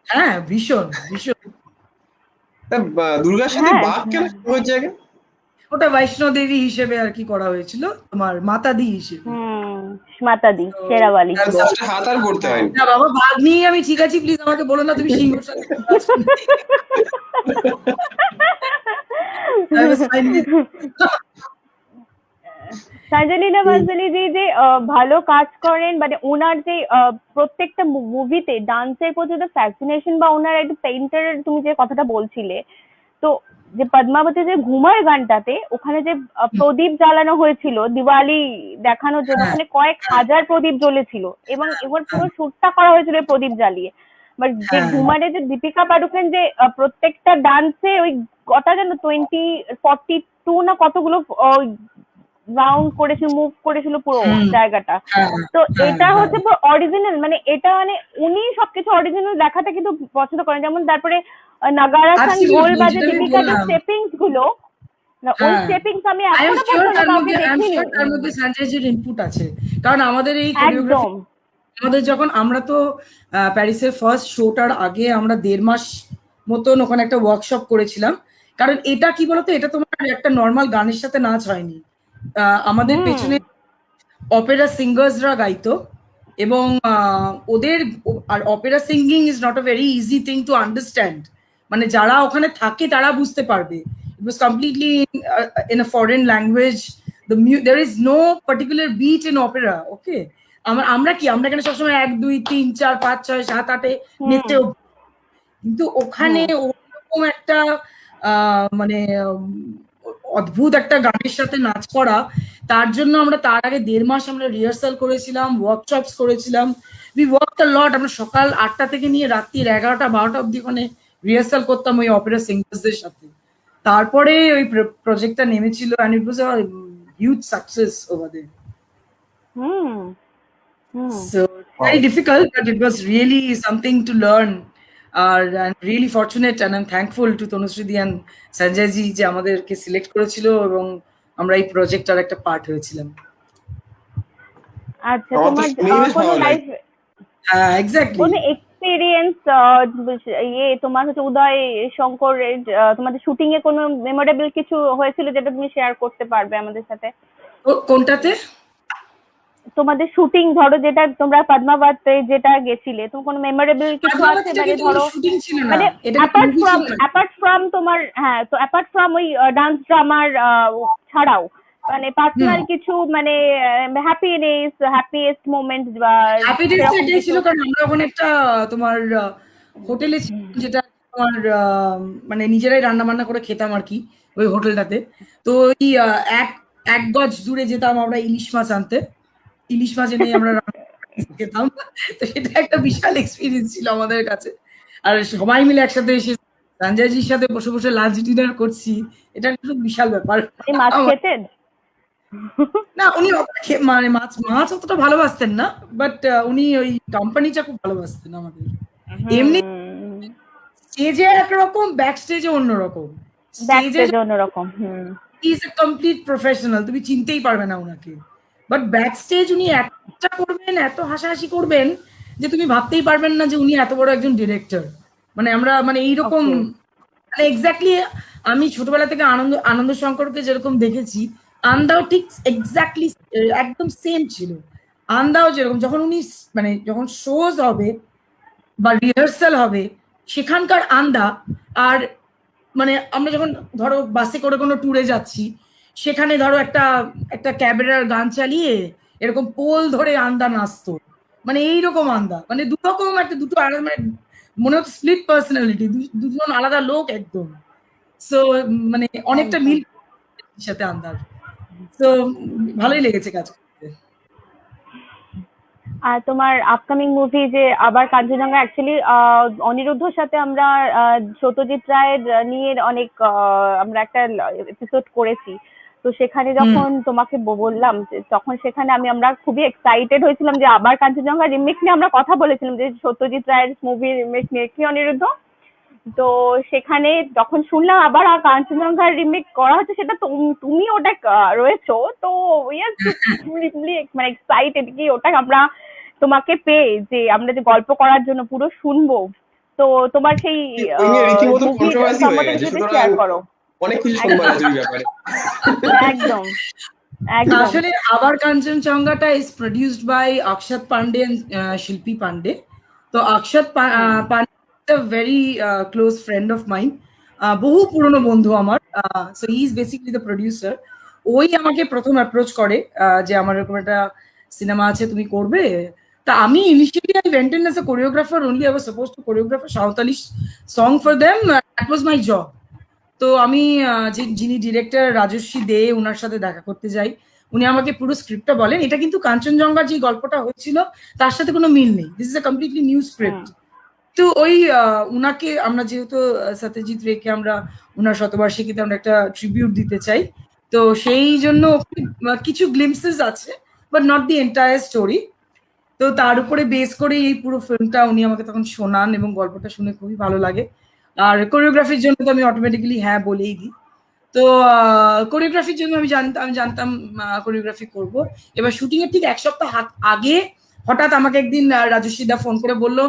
হ্যাঁ, ভীষণ ভীষণ। দুর্গার সাথে হ্যাঁ, বাঘ কেন হয়ে জায়গা? ওটা বৈষ্ণো দেবী হিসেবে আর কি করা হয়েছিল, তোমার মাতাদি হিসেবে। মাতাদি শেরাওয়ালি ছিল। জাস্ট হাত আর করতে হয়নি। না বাবা, বাঘ নিয়ে আমি ঠিক আছি, প্লিজ আমাকে বলো না তুমি সিংহ সাথে I was fine with সঞ্জলিনা Bhansali জি যে ভালো কাজ করেন, মানে ওনার যে প্রত্যেকটা মুভিতে ডান্সের প্রতি যে ফ্যাসিনেশন, বা ওনার একটা পেইন্টার, তুমি যে কথাটা বলছিলে, তো যে পদ্মাবতী যে ঘুমার গানটাতে ওখানে যে প্রদীপ জ্বালানো হয়েছিল দিওয়ালি দেখানোর জন্য, ওখানে কয়েক হাজার প্রদীপ জ্বলেছিল এবং এবার পুরো শুটটা করা হয়েছিল এই প্রদীপ জ্বালিয়ে। বাট যে ঘুমারে যে দীপিকা পাডুকোন যে প্রত্যেকটা ডান্সে ওই কটা যেন 42 না কতগুলো রাউন্ড করেছিল, মুভ করেছিল পুরো জায়গাটা। তো এটা হচ্ছে অরিজিনাল, মানে এটা মানে উনি সবকিছু অরিজিনাল দেখাটা কিন্তু পছন্দ করেন। যেমন তারপরে নাগারা সান গোল বাজে দীপিকা যে স্টেপিংস গুলো, ওই স্টেপিংস আমি এখনো পর্যন্ত কাউকে দেখিনি। তার মধ্যে সঞ্জয়জির ইনপুট আছে, কারণ আমাদের এই কোরিওগ্রাফি, আমাদের যখন আমরা তো প্যারিসের ফার্স্ট শোটার আগে আমরা 1.5 মাস মতন ওখানে একটা ওয়ার্কশপ করেছিলাম। কারণ এটা কি বলতো, এটা তোমার একটা নর্মাল গানের সাথে নাচ হয়নি। আমাদের পেছনে অপেরা সিঙ্গার্সরা গাইতো, এবং ওদের, আর opera singing is not a very easy thing to understand, মানে যারা ওখানে থাকে তারা বুঝতে পারবে। It was completely in a foreign language, there is no particular beat in opera, okay? আমরা এখানে সবসময় 1 2 3 4 5 6 7 8 নেচে, কিন্তু ওখানে ওরকম একটা মানে অদ্ভুত একটা গানের সাথে নাচ করা, তার জন্য আমরা তার আগে 1.5 মাস আমরা রিহার্সাল করেছিলাম, ওয়ার্কশপস করেছিলাম। উই ওয়ার্কড আ লট। আমরা সকাল 8টা থেকে নিয়ে রাত্রি 11টা 12টা অবধি ওখানে রিহার্সাল করতাম ওই অপেরা সিঙ্গার্সদের সাথে। তারপরে ওই প্রজেক্টটা নেমেছিল, and it was a huge success over there. So very difficult, but it was really something to learn. I'm really fortunate and I'm thankful to Tanushree and Sanjay ji যে আমাদেরকে select করেছিল এবং আমরা এই প্রজেক্টটার একটা পার্ট হয়েছিলাম। আচ্ছা, তোমার কোনো লাইফ এক্স্যাক্টলি কোনো এক্সপেরিয়েন্স, তোমার হচ্ছে উদয় শঙ্করের তোমাদের শুটিং এ কোনো মেমোরেবল কিছু হয়েছিল যেটা তুমি শেয়ার করতে পারবে আমাদের সাথে? কোনটাতে? তোমাদের শুটিং, ধরো যেটা তোমরা পদ্মাবতে যেটা গেছিলে, তোমার কোনো মেমোরেবল কিছু আছে? মানে ধরো মানে অ্যাপার্ট ফ্রম তোমার, হ্যাঁ, তো অ্যাপার্ট ফ্রম ওই ডান্স ড্রামার ছাড়াও মানে পার্সোনাল কিছু, মানে হ্যাপিয়েস্ট মোমেন্ট বা এটাই ছিল। কারণ আমরা ওখানে একটা তোমার হোটেলে ছিলাম, যেটা তোমার মানে নিজেরাই রান্না বান্না করে খেতাম আর কি ওই হোটেলটাতে। তো ওই এক গজ দূরে যেতাম আমরা ইলিশ মাছ আনতে, ইলিশ মাছ এনে আমরা খেতাম। তো সেটা একটা বিশাল এক্সপিরিয়েন্স ছিল আমাদের কাছে। আর সবাই মিলে একসাথে এসে সঞ্জয়জির সাথে বসে বসে লাঞ্চ ডিনার করছি, এটা একটা বিশাল ব্যাপার। মাছ খেতেন? না, উনি মানে মাছ অতটা ভালোবাসতেন না, বাট উনি ওই কোম্পানিটা খুব ভালোবাসতেন আমাদের। এমনি স্টেজে একরকম, ব্যাক স্টেজে অন্যরকম। স্টেজে অন্যরকম। He is a complete professional, তুমি চিনতেই পারবে না ওনাকে। বাট ব্যাক স্টেজ উনি একটা করবেন, এত হাসাহাসি করবেন যে তুমি ভাবতেই পারবেন না যে উনি এত বড় একজন ডিরেক্টর। মানে আমরা মানে এইরকম, মানে এক্স্যাক্টলি আমি ছোটবেলা থেকে আনন্দ শঙ্করকে যেরকম দেখেছি, আন্দাও ঠিক এক্স্যাক্টলি একদম সেম ছিল। আন্দাও যেরকম, যখন উনি মানে যখন শোজ হবে বা রিহার্সাল হবে, সেখানকার আন্দা, আর মানে আমরা যখন ধরো বাসে করে কোনো ট্যুরে যাচ্ছি, সেখানে ধরো একটা ক্যাবেরার গান চালিয়ে এরকম পোল ধরে আন্দা নাচতো, মানে এইরকম আন্দা, মানে দুরকম একটা দুটো আলাদা, মানে মনে হচ্ছে স্প্লিট পার্সোনালিটি, দুজন আলাদা লোক একদম। সো মানে অনেকটা মিল সাথে আন্দার। তো ভালোই লেগেছে কাজ করতে। আর তোমার আপকামিং মুভি যে আবার কাঞ্চনজঙ্ঘা, অ্যাকচুয়ালি অনিরুদ্ধর সাথে আমরা সত্যজিৎ রায়ের নিয়ে অনেক আমরা একটা এপিসোড করেছি। তো সেখানে যখন তোমাকে বললাম, তখন সেখানে আমরা খুবই এক্সাইটেড হয়েছিলাম যে আবার কাঞ্চনজঙ্ঘা রিমেক নিয়ে আমরা কথা বলেছিলাম, যে সত্যজিৎ রায়ের মুভি রিমেক নিয়ে, কি অনিরুদ্ধ? তো সেখানে যখন শুনলাম আবার কাঞ্চনজঙ্ঘার রিমেক করা হচ্ছে, সেটা তুমি ওটা রয়েছো, তো উই আর মানে এক্সাইটেড কি ওটা আমরা তোমাকে পেয়ে, যে আমরা যে গল্প করার জন্য পুরো শুনবো। তো তোমার সেই ওই নিয়ে রীতিমতো মুভির কন্ট্রোভার্সি হয়ে সম্বন্ধে গেছে, যদি সুতরাং শেয়ার করো। অনেক কিছু শুনবার একদম আছে ওই ব্যাপারে। একদম একদম। আসলে আবার কাঞ্চনজঙ্ঘাটা ইজ প্রডিউসড বাই অক্ষত পান্ডে এন্ড শিল্পী পান্ডে। তো Akshat Pandey very close friend of mine, বহু পুরনো বন্ধু আমার। So he is basically the producer. ওই আমাকে প্রথম অ্যাপ্রোচ করে যে আমার এরকম একটা সিনেমা আছে, তুমি করবে? তা আমি initially I went in as a choreographer only. I was suppose two choreograph a Santali song for them. That was my job. তো আমি যিনি ডিরেক্টর রাজস্বী দে, ওনার সাথে দেখা করতে যাই। উনি আমাকে পুরো স্ক্রিপ্টটা বলেন, এটা কিন্তু কাঞ্চনজঙ্ঘার যে গল্পটা হয়েছিল তার সাথে কোনো মিল নেই, this is a completely new script. তো ওই উনাকে আমরা যেহেতু সত্যজিৎ রেকে আমরা উনার শতবার্ষিকীতে আমরা একটা ট্রিবিউট দিতে চাই, তো সেই জন্য কিছু গ্লিমসেস আছে, but not the entire story. তো তার উপরে বেস করে এই পুরো ফিল্মটা উনি আমাকে তখন শোনান এবং গল্পটা শুনে খুবই ভালো লাগে। আর কোরিওগ্রাফির জন্য তো আমি অটোমেটিক্যালি হ্যাঁ বলেই দিই। তো কোরিওগ্রাফির জন্য আমি জানতাম কোরিওগ্রাফি করব। এবার শুটিং এর ঠিক এক সপ্তাহ আগে হঠাৎ আমাকে একদিন রাজস্বী দা ফোন করে বললো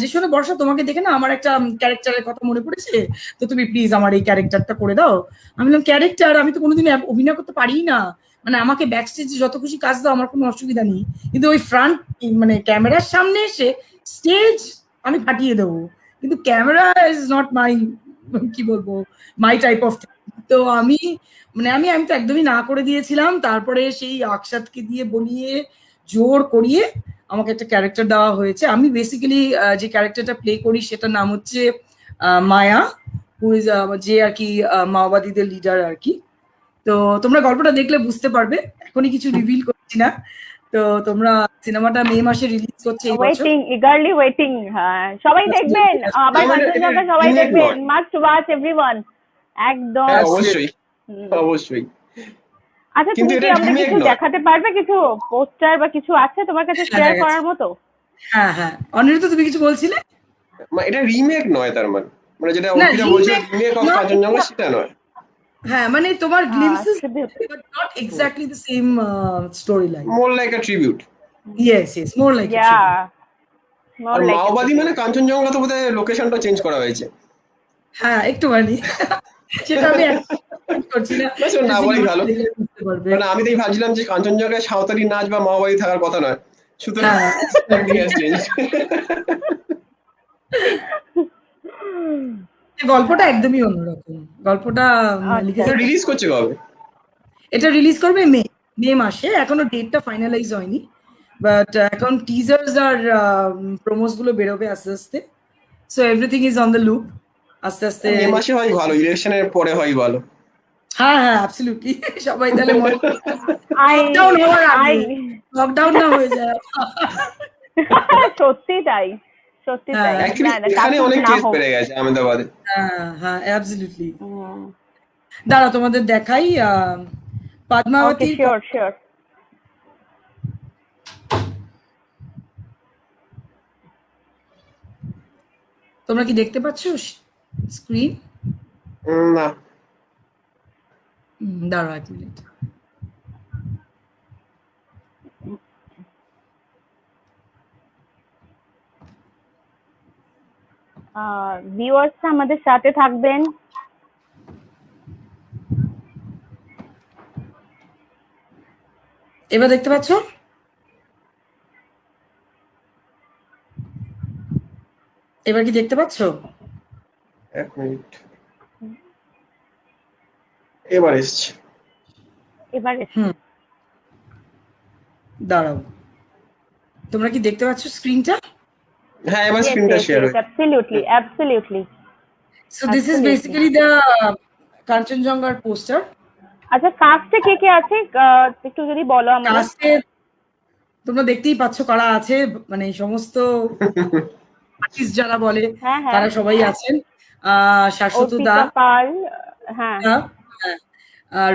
যে শোনো বর্ষা, তোমাকে দেখে না আমার একটা ক্যারেক্টারের কথা মনে পড়েছে, তো তুমি প্লিজ আমার এই ক্যারেক্টারটা করে দাও। আমি বললাম ক্যারেক্টার? আমি তো কোনোদিন অভিনয় করতে পারি না, মানে আমাকে ব্যাক স্টেজে যত খুশি কাজ দাও, আমার কোনো অসুবিধা নেই, কিন্তু ওই ফ্রন্ট মানে ক্যামেরার সামনে এসে স্টেজ আমি ফাটিয়ে দেবো, কিন্তু ক্যামেরা ইজ নট মাই, কি বলবো, মাই টাইপ অফ। তো আমি আমি তো একদমই না করে দিয়েছিলাম। তারপরে সেই আকসাদকে দিয়ে বলিয়ে জোর করিয়ে আমাকে একটা ক্যারেক্টার দেওয়া হয়েছে। আমি বেসিক্যালি যে ক্যারেক্টারটা প্লে করি সেটার নাম হচ্ছে মায়া, হু ইজ যে আর কি মাওবাদীদের লিডার আর কি। তো তোমরা গল্পটা দেখলে বুঝতে পারবে, এখনই কিছু রিভিল করছি না। তো তোমরা সিনেমাটা মে মাসে রিলিজ করছে এই বছর। Waiting, eagerly waiting. হ্যাঁ, সবাই দেখবেন, আবার কাঞ্চনজঙ্ঘা সবাই দেখবেন, মাস্ট ওয়াচ এভরিওয়ান। একদম। হ্যাঁ অবশ্যই হুম। অবশ্যই। আচ্ছা, কিন্তু তুমি কি এটা আমাকে রিমেক কিছু নয়। দেখাতে পারবে? কিছু পোস্টার বা কিছু আছে তোমার কাছে শেয়ার করার মতো? হ্যাঁ হ্যাঁ, অনিরুদ্ধ তুমি কিছু বলছিলে? এটা রিমেক নয়, তার মানে মানে যেটা না, অর্পিতা বলছিল রিমেক অফ কাঞ্চনজঙ্ঘা, সেটা নয়। হ্যাঁ মানে তোমার glimpses, tribute. but not exactly the same storyline. More like a tribute. Yes, more like a yeah, tribute. More আর লাইক এ মাওবাদী মানে ট্রিবিউট। কাঞ্চনজঙ্ঘা তো বোধহয় লোকেশনটা চেঞ্জ করা হয়েছে। হ্যাঁ একটুখানি সেটা আমি করছি না, না সেটা না বলাই ভালো, দেখলে বুঝতে পারবে। কারণ আমি তাই ভাবছিলাম যে কাঞ্চনজঙ্ঘায় সাঁওতালি নাচ বা মাওবাদী থাকার কথা নয়, সুতরাং হ্যাঁ something has changed। গল্পটা একদমই অন্যরকম। গল্পটা আচ্ছা এটা লিখেছে, আচ্ছা। রিলিজ করছে কবে? এটা রিলিজ করবে মে মাসে। এখনো ডেটটা ফাইনালাইজ হয়নি, বাট এখন টিজার্স আর প্রোমোস গুলো বেরোবে আস্তে আস্তে। So everything is on the loop আস্তে আস্তে। মে মাসে হয় ভালো, ইলেকশনের পরে হয় ভালো। হ্যাঁ হ্যাঁ অ্যাবসলিউটলি। সবাই তাহলে আই লকডাউন হওয়ার আগে, আই লকডাউন না হয়ে যায়। সত্যি তাই, সত্যি তাই। হ্যাঁ অ্যাকচুয়ালি না না, এখানে কাকুর অনেক না কেস হোক। বেড়ে গেছে আহমেদাবাদে। হ্যাঁ হ্যাঁ অ্যাবসলিউটলি। হুম। দাঁড়া তোমাদের দেখাই ওকে, পদ্মাবতীর শিওর শিওর। তোমরা কি দেখতে পাচ্ছ স্ক্রিন? না। দাঁড়াও এক মিনিট। ভিউয়ার্স আমাদের সাথে থাকবেন। এবার দেখতে পাচ্ছ? এবার কি দেখতে পাচ্ছ? এক মিনিট, এবার এসছে। এবারে দাঁড়াও, তোমরা কি দেখতে পাচ্ছ স্ক্রিনটা? হ্যাঁ এবার yes স্ক্রিনটা yes শেয়ার yes, হয়েছে। absolutely absolutely। So this is Absolutely. basically the কাঞ্চনজঙ্ঘার পোস্টার। আচ্ছা, কাস্টে কে কে আছে একটু যদি বলো আমাদের। কাস্টে তোমরা দেখতেই পাচ্ছ কারা আছে, মানে এই সমস্ত আর্টিস্ট যারা বলে হ্যাঁ হ্যাঁ, তারা সবাই আছেন। শাশ্বত দা, অর্পিতা পাল, হ্যাঁ হ্যাঁ,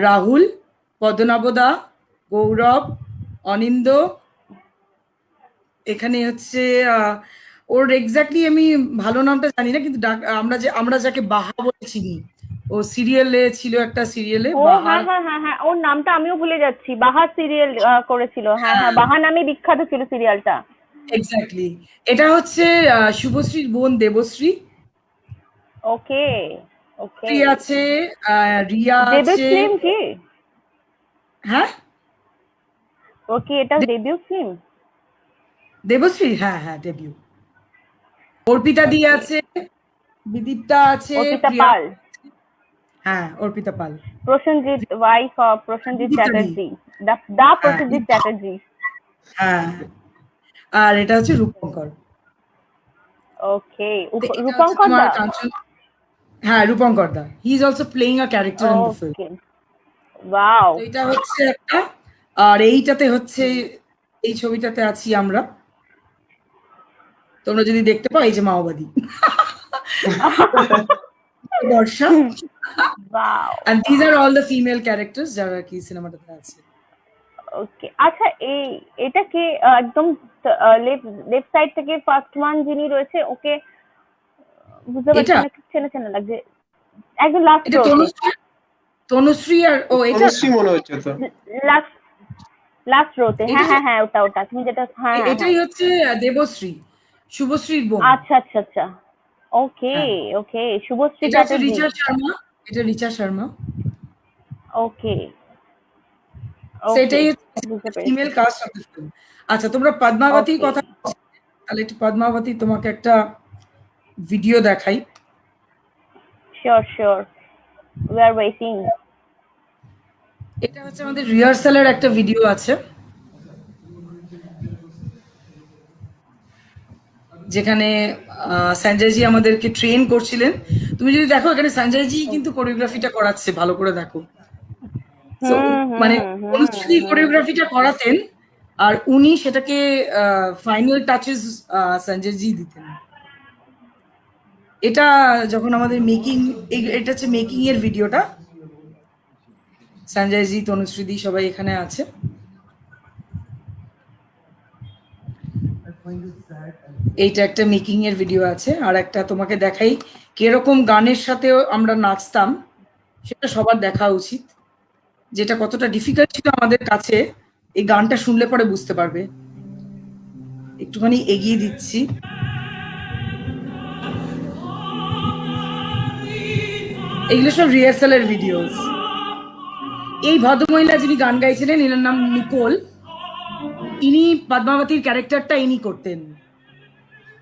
রাহুল, পদ্মনাভ দা, গৌরব, অনিন্দ, এখানে হচ্ছে ওর এক্স্যাক্টলি আমি ভালো নামটা জানি না, কিন্তু আমরা যাকে বাহা বলে চিনি, ও সিরিয়ালে ছিল, একটা সিরিয়ালে ও বাহার। হ্যাঁ হ্যাঁ হ্যাঁ হ্যাঁ, ওর নামটা আমিও ভুলে যাচ্ছি। বাহা সিরিয়াল করেছিল, হ্যাঁ হ্যাঁ, বাহা নামে বিখ্যাত ছিল সিরিয়ালটা। এক্স্যাক্টলি। এটা হচ্ছে শুভশ্রীর বোন দেবশ্রী। ওকে ওকে। শ্রী আছে, রিয়া ডেবিউট আছে। ফিল্ম কি? হ্যাঁ, ও কি এটা ডেবিউট ফিল্ম? দেবশ্রী, হ্যাঁ হ্যাঁ, ডেবিউ। অর্পিতা দি ওকে। আছে, বিদীপ্তা আছে, অর্পিতা প্রিয়া। পাল, হ্যাঁ, অর্পিতা পাল। প্রসেনজিৎ, ওয়াইফ অফ প্রসেনজিৎ বিদীপ্তা দি। চ্যাটার্জি, দা হ্যাঁ, প্রসেনজিৎ চ্যাটার্জি। হ্যাঁ। আর এটা হচ্ছে রূপঙ্কর। ওকে, তো এটা হচ্ছে রূপঙ্কর তোমার দা। কাঞ্চন। হ্যাঁ, Rupankar da, he is also playing a character in the film. Okay, wow. তো এটা হচ্ছে একটা। আর এইটাতে হচ্ছে, এই ছবিটাতে আছি আমরা, তোমরা যদি দেখতে পাও, এই যে মাওবাদী বর্ষা। Wow. and these are all the female characters যারা কি সিনেমাটাতে আছে। ওকে, আচ্ছা এটা কি একদম লেফট সাইড থেকে ফার্স্ট ওয়ান যিনি রয়েছে, ওকে বুঝতে পারছি এটা না, একটু চেনা চেনা লাগছে। একদম লাস্ট এটা রোতে, তনুশ্রী আর ও এটা তনুশ্রী মনে হচ্ছে তো। লাস্ট লাস্ট রোতে, এটা হ্যাঁ হ্যাঁ হ্যাঁ, ওটা ওটা তুমি যেটা, হ্যাঁ হ্যাঁ হ্যাঁ। এটাই হচ্ছে দেবশ্রী, শুভশ্রীর বোন। আচ্ছা আচ্ছা আচ্ছা। ওকে হ্যাঁ, ওকে, শুভশ্রী এটা হচ্ছে চ্যাটার্জি। রিচা শর্মা। এটা রিচা শর্মা। ওকে ওকে, সেটাই বুঝতে পেরেছি। Female cast of the film. আচ্ছা, তোমরা পদ্মাবতীর ওকে, কথা বলছিলে, তাহলে একটু পদ্মাবতী তোমাকে একটা ভিডিও দেখাই। Sure sure, we are waiting. এটা হচ্ছে আমাদের রিহার্সালের একটা ভিডিও আছে, যেখানে সঞ্জয়জি আমাদেরকে ট্রেন করছিলেন। তুমি যদি দেখো, এখানে সঞ্জয়জি কিন্তু কোরিওগ্রাফিটা করাচ্ছে, ভালো করে দেখো। তো হুম মানে হুম হুম অনুশ্রী হুম। কোরিওগ্রাফিটা করাতেন, আর উনি সেটাকে ফাইনাল টাচেস সঞ্জয়জি দিতেন। এটা যখন আমাদের মেকিং, এটা হচ্ছে মেকিং এর ভিডিওটা। সঞ্জয়জি, তনুশ্রীদি সবাই এখানে আছে। এইটা একটা মেকিং এর ভিডিও আছে, আর একটা তোমাকে দেখাই কিরকম গানের সাথেও আমরা নাচতাম, সেটা সবার দেখা উচিত। যেটা কতটা ডিফিকাল্ট ছিল আমাদের কাছে, এই গানটা শুনলে পরে বুঝতে পারবে। একটুখানি এগিয়ে দিচ্ছি। এগুলো সব রিহার্সালের ভিডিওস। এই ভদ্রমহিলা যিনি গান গাইছিলেন, এনার নাম নিকোল। ইনি পদ্মাবতীর ক্যারেক্টারটা ইনি করতেন।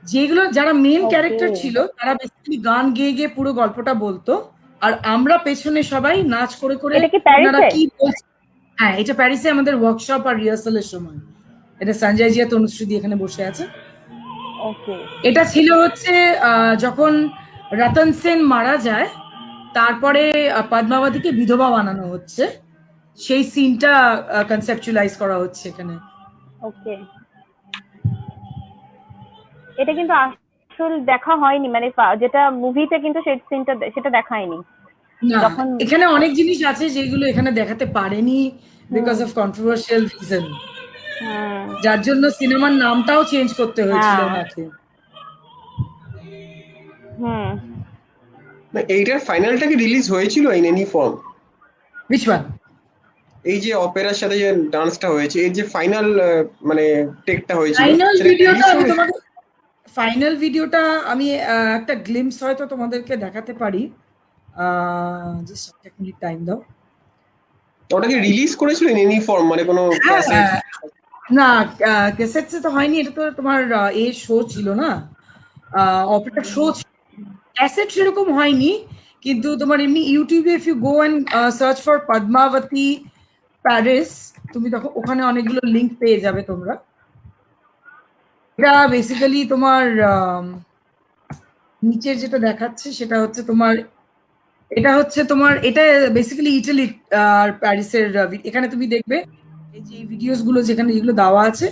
যেগুলো যারা মেন ওকে, ক্যারেক্টার ছিল, তারা বেসিক্যালি গান গেয়ে গেয়ে পুরো গল্পটা বলতো, আর আমরা পেছনে সবাই নাচ করে করে এটা কি ওনারা প্যারিসে? কি বলছে। হ্যাঁ, এটা প্যারিসে আমাদের ওয়ার্কশপ আর রিহার্সালের সময়। এটা সঞ্জয় জি আর তনুশ্রী দি এখানে বসে আছে। ওকে এটা ছিল হচ্ছে যখন রতন সেন মারা যায়, তারপরে পদ্মাবতীকে বিধবা বানানো হচ্ছে, সেই সিনটা কনসেপচুয়ালাইজ করা হচ্ছে এখানে। ওকে। এটা কিন্তু আসল দেখা হয়নি, মানে যেটা মুভিতে কিন্তু সেই সিনটা সেটা দেখায়নি না, যখন। এখানে অনেক জিনিস আছে যেগুলো এখানে দেখাতে পারেনি, because hmm of controversial reason, hmm. যার জন্য সিনেমার নামটাও চেঞ্জ করতে হয়েছিল হ্যাঁ। ওনাকে। হুম। না, এইটার ফাইনালটা কি রিলিজ হয়েছিল in any form? Which one? এই যে অপেরার সাথে যে ডান্সটা হয়েছে, এর যে ফাইনাল মানে টেকটা হয়েছিল, ফাইনাল সেটা ভিডিওটা রিলিজ আমি করেছে? তোমাকে, ফাইনাল ভিডিওটা আমি একটা গ্লিমস হয়তো তোমাদেরকে দেখাতে পারি। জাস্ট এক মিনিট টাইম দাও। ওটা কি রিলিজ করেছিল ইন এনি ফর্ম, মানে কোনো ক্যাসেট? হ্যাঁ, না, ক্যাসেটসে তো হয়নি, এটা তো তোমার শো ছিল না, অপেরা শো। ক্যাসেট সেরকম হয়নি, কিন্তু তোমার এমনি ইউটিউবে if you go and search for Padmavati Paris, তুমি তখন ওখানে অনেকগুলো লিংক পেয়ে যাবে তোমরা। এটা বেসিক্যালি তোমার নিচের যেটা দেখাচ্ছে সেটা হচ্ছে তোমার, এটা হচ্ছে তোমার, এটা বেসিক্যালি ইটালি আর প্যারিসের এখানে তুমি দেখবে এই যে ভিডিওস গুলো যেখানে যেগুলো দেওয়া আছে,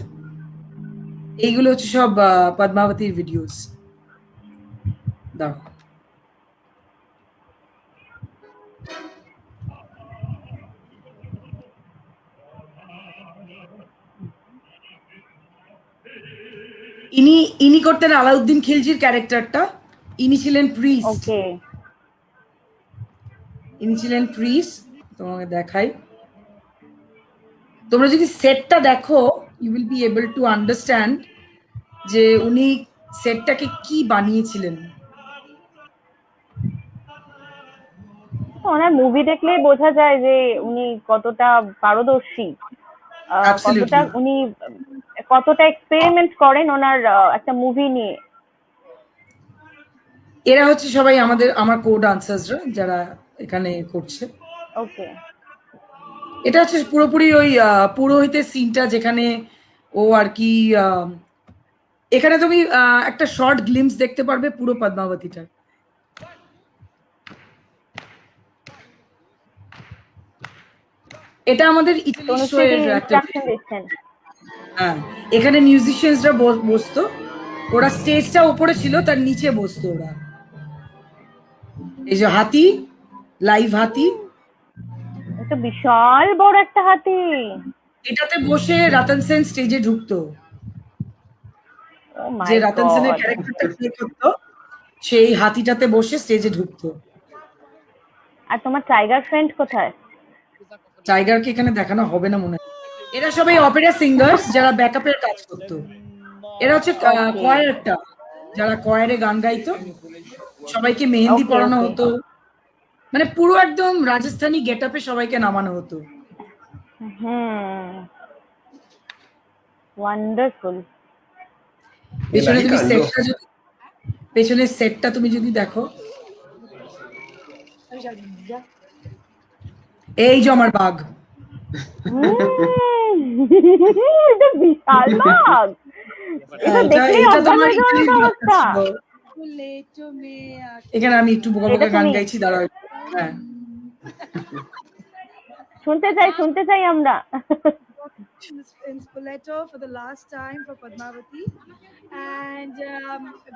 এইগুলো হচ্ছে সব পদ্মাবতীর ভিডিওস। দাও, ইনি ইনি করতেন আলাউদ্দিন খিলজির ক্যারেক্টারটা। ইনি ছিলেন প্রিস্ট। ওকে। ইনি ছিলেন প্রিস্ট। তোমাকে দেখাই, তোমরা যদি সেটটা দেখো you will be able to understand যে উনি সেটটাকে কি বানিয়েছিলেন। ওনার মুভি দেখলেই বোঝা যায় যে উনি কতটা পারদর্শী, কতটা অ্যাবসলিউটলি। উনি কতটা এক্সপেরিমেন্ট করেন ওনার একটা মুভি নিয়ে। এরা হচ্ছে সবাই আমার কো ডান্সার্সরা যারা এখানে করছে। ওকে। এটা হচ্ছে পুরোপুরি ওই পুরোহিতের সিনটা যেখানে ও আর কি এখানে তুমি একটা শর্ট গ্লিমস দেখতে পারবে পুরো পদ্মাবতীটার। এটা আমাদের ইতালি শো তনুশ্রী কি এর একটা, ইনস্ট্রাকশন দিচ্ছেন? হ্যাঁ এখানে মিউজিশিয়ানসরা বসতো, ওরা স্টেজটা উপরে ছিল তার নিচে বসতো ওরা। এই যে হাতি, লাইভ হাতি, এটা বিশাল বড় একটা হাতি। এটাতে বসে রতন সেন স্টেজে ঢুকতো। ও যে মাই রতন সেনের গড। ক্যারেক্টারটা প্লে করতো সেই হাতিটাতে বসে স্টেজে ঢুকতো। আর তোমার টাইগার ফ্রেন্ড কোথায়? টাইগারকে এখানে দেখানো হবে না মনে হয়। এরা সবাই অপেরা সিঙ্গার্স যারা ব্যাকআপের কাজ করতো। এরা হচ্ছে ওকে কয়ারটা, যারা কয়ারে গান গাইতো, সবাইকে মেহেন্দি ওকে পরানো ওকে। হতো, মানে পুরো একদম রাজস্থানী গেটআপে সবাইকে নামানো হতো। হুম, ওয়ান্ডারফুল। পেছনে এলাহি তুমি কাণ্ড। সেটটা যদি, পেছনের সেটটা তুমি যদি দেখো, এই যে আমার বাঘ। এটা বিশাল বাঘ, এটা দেখলেই এটা অজ্ঞান তোমার হয়ে যাওয়ার ইতালির মতো বাঘটা অবস্থা। ছিল। এখানে আমি একটু বোকা এটা বোকা গান তুমি গাইছি, দাঁড়াও। হ্যাঁ শুনতে চাই আমরা। in Spoleto for the last time for Padmavati, and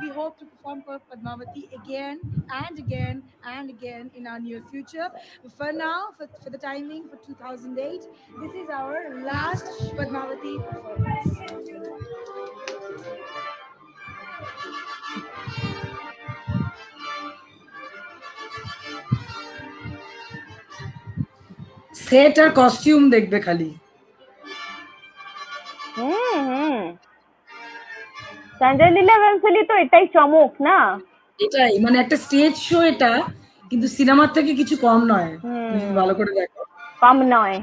we hope to perform for Padmavati again and again and again in our near future. But for now, for the timing for 2008, this is our last Padmavati performance. Set আর costume দেখবে খালি। হুম। সঞ্জয় লীলা ভ্যান্সলি তো এটাই চমক না? এটাই মানে একটা স্টেজ শো এটা, কিন্তু সিনেমার থেকে কিছু কম নয়। তুমি ভালো করে দেখো, কম নয়।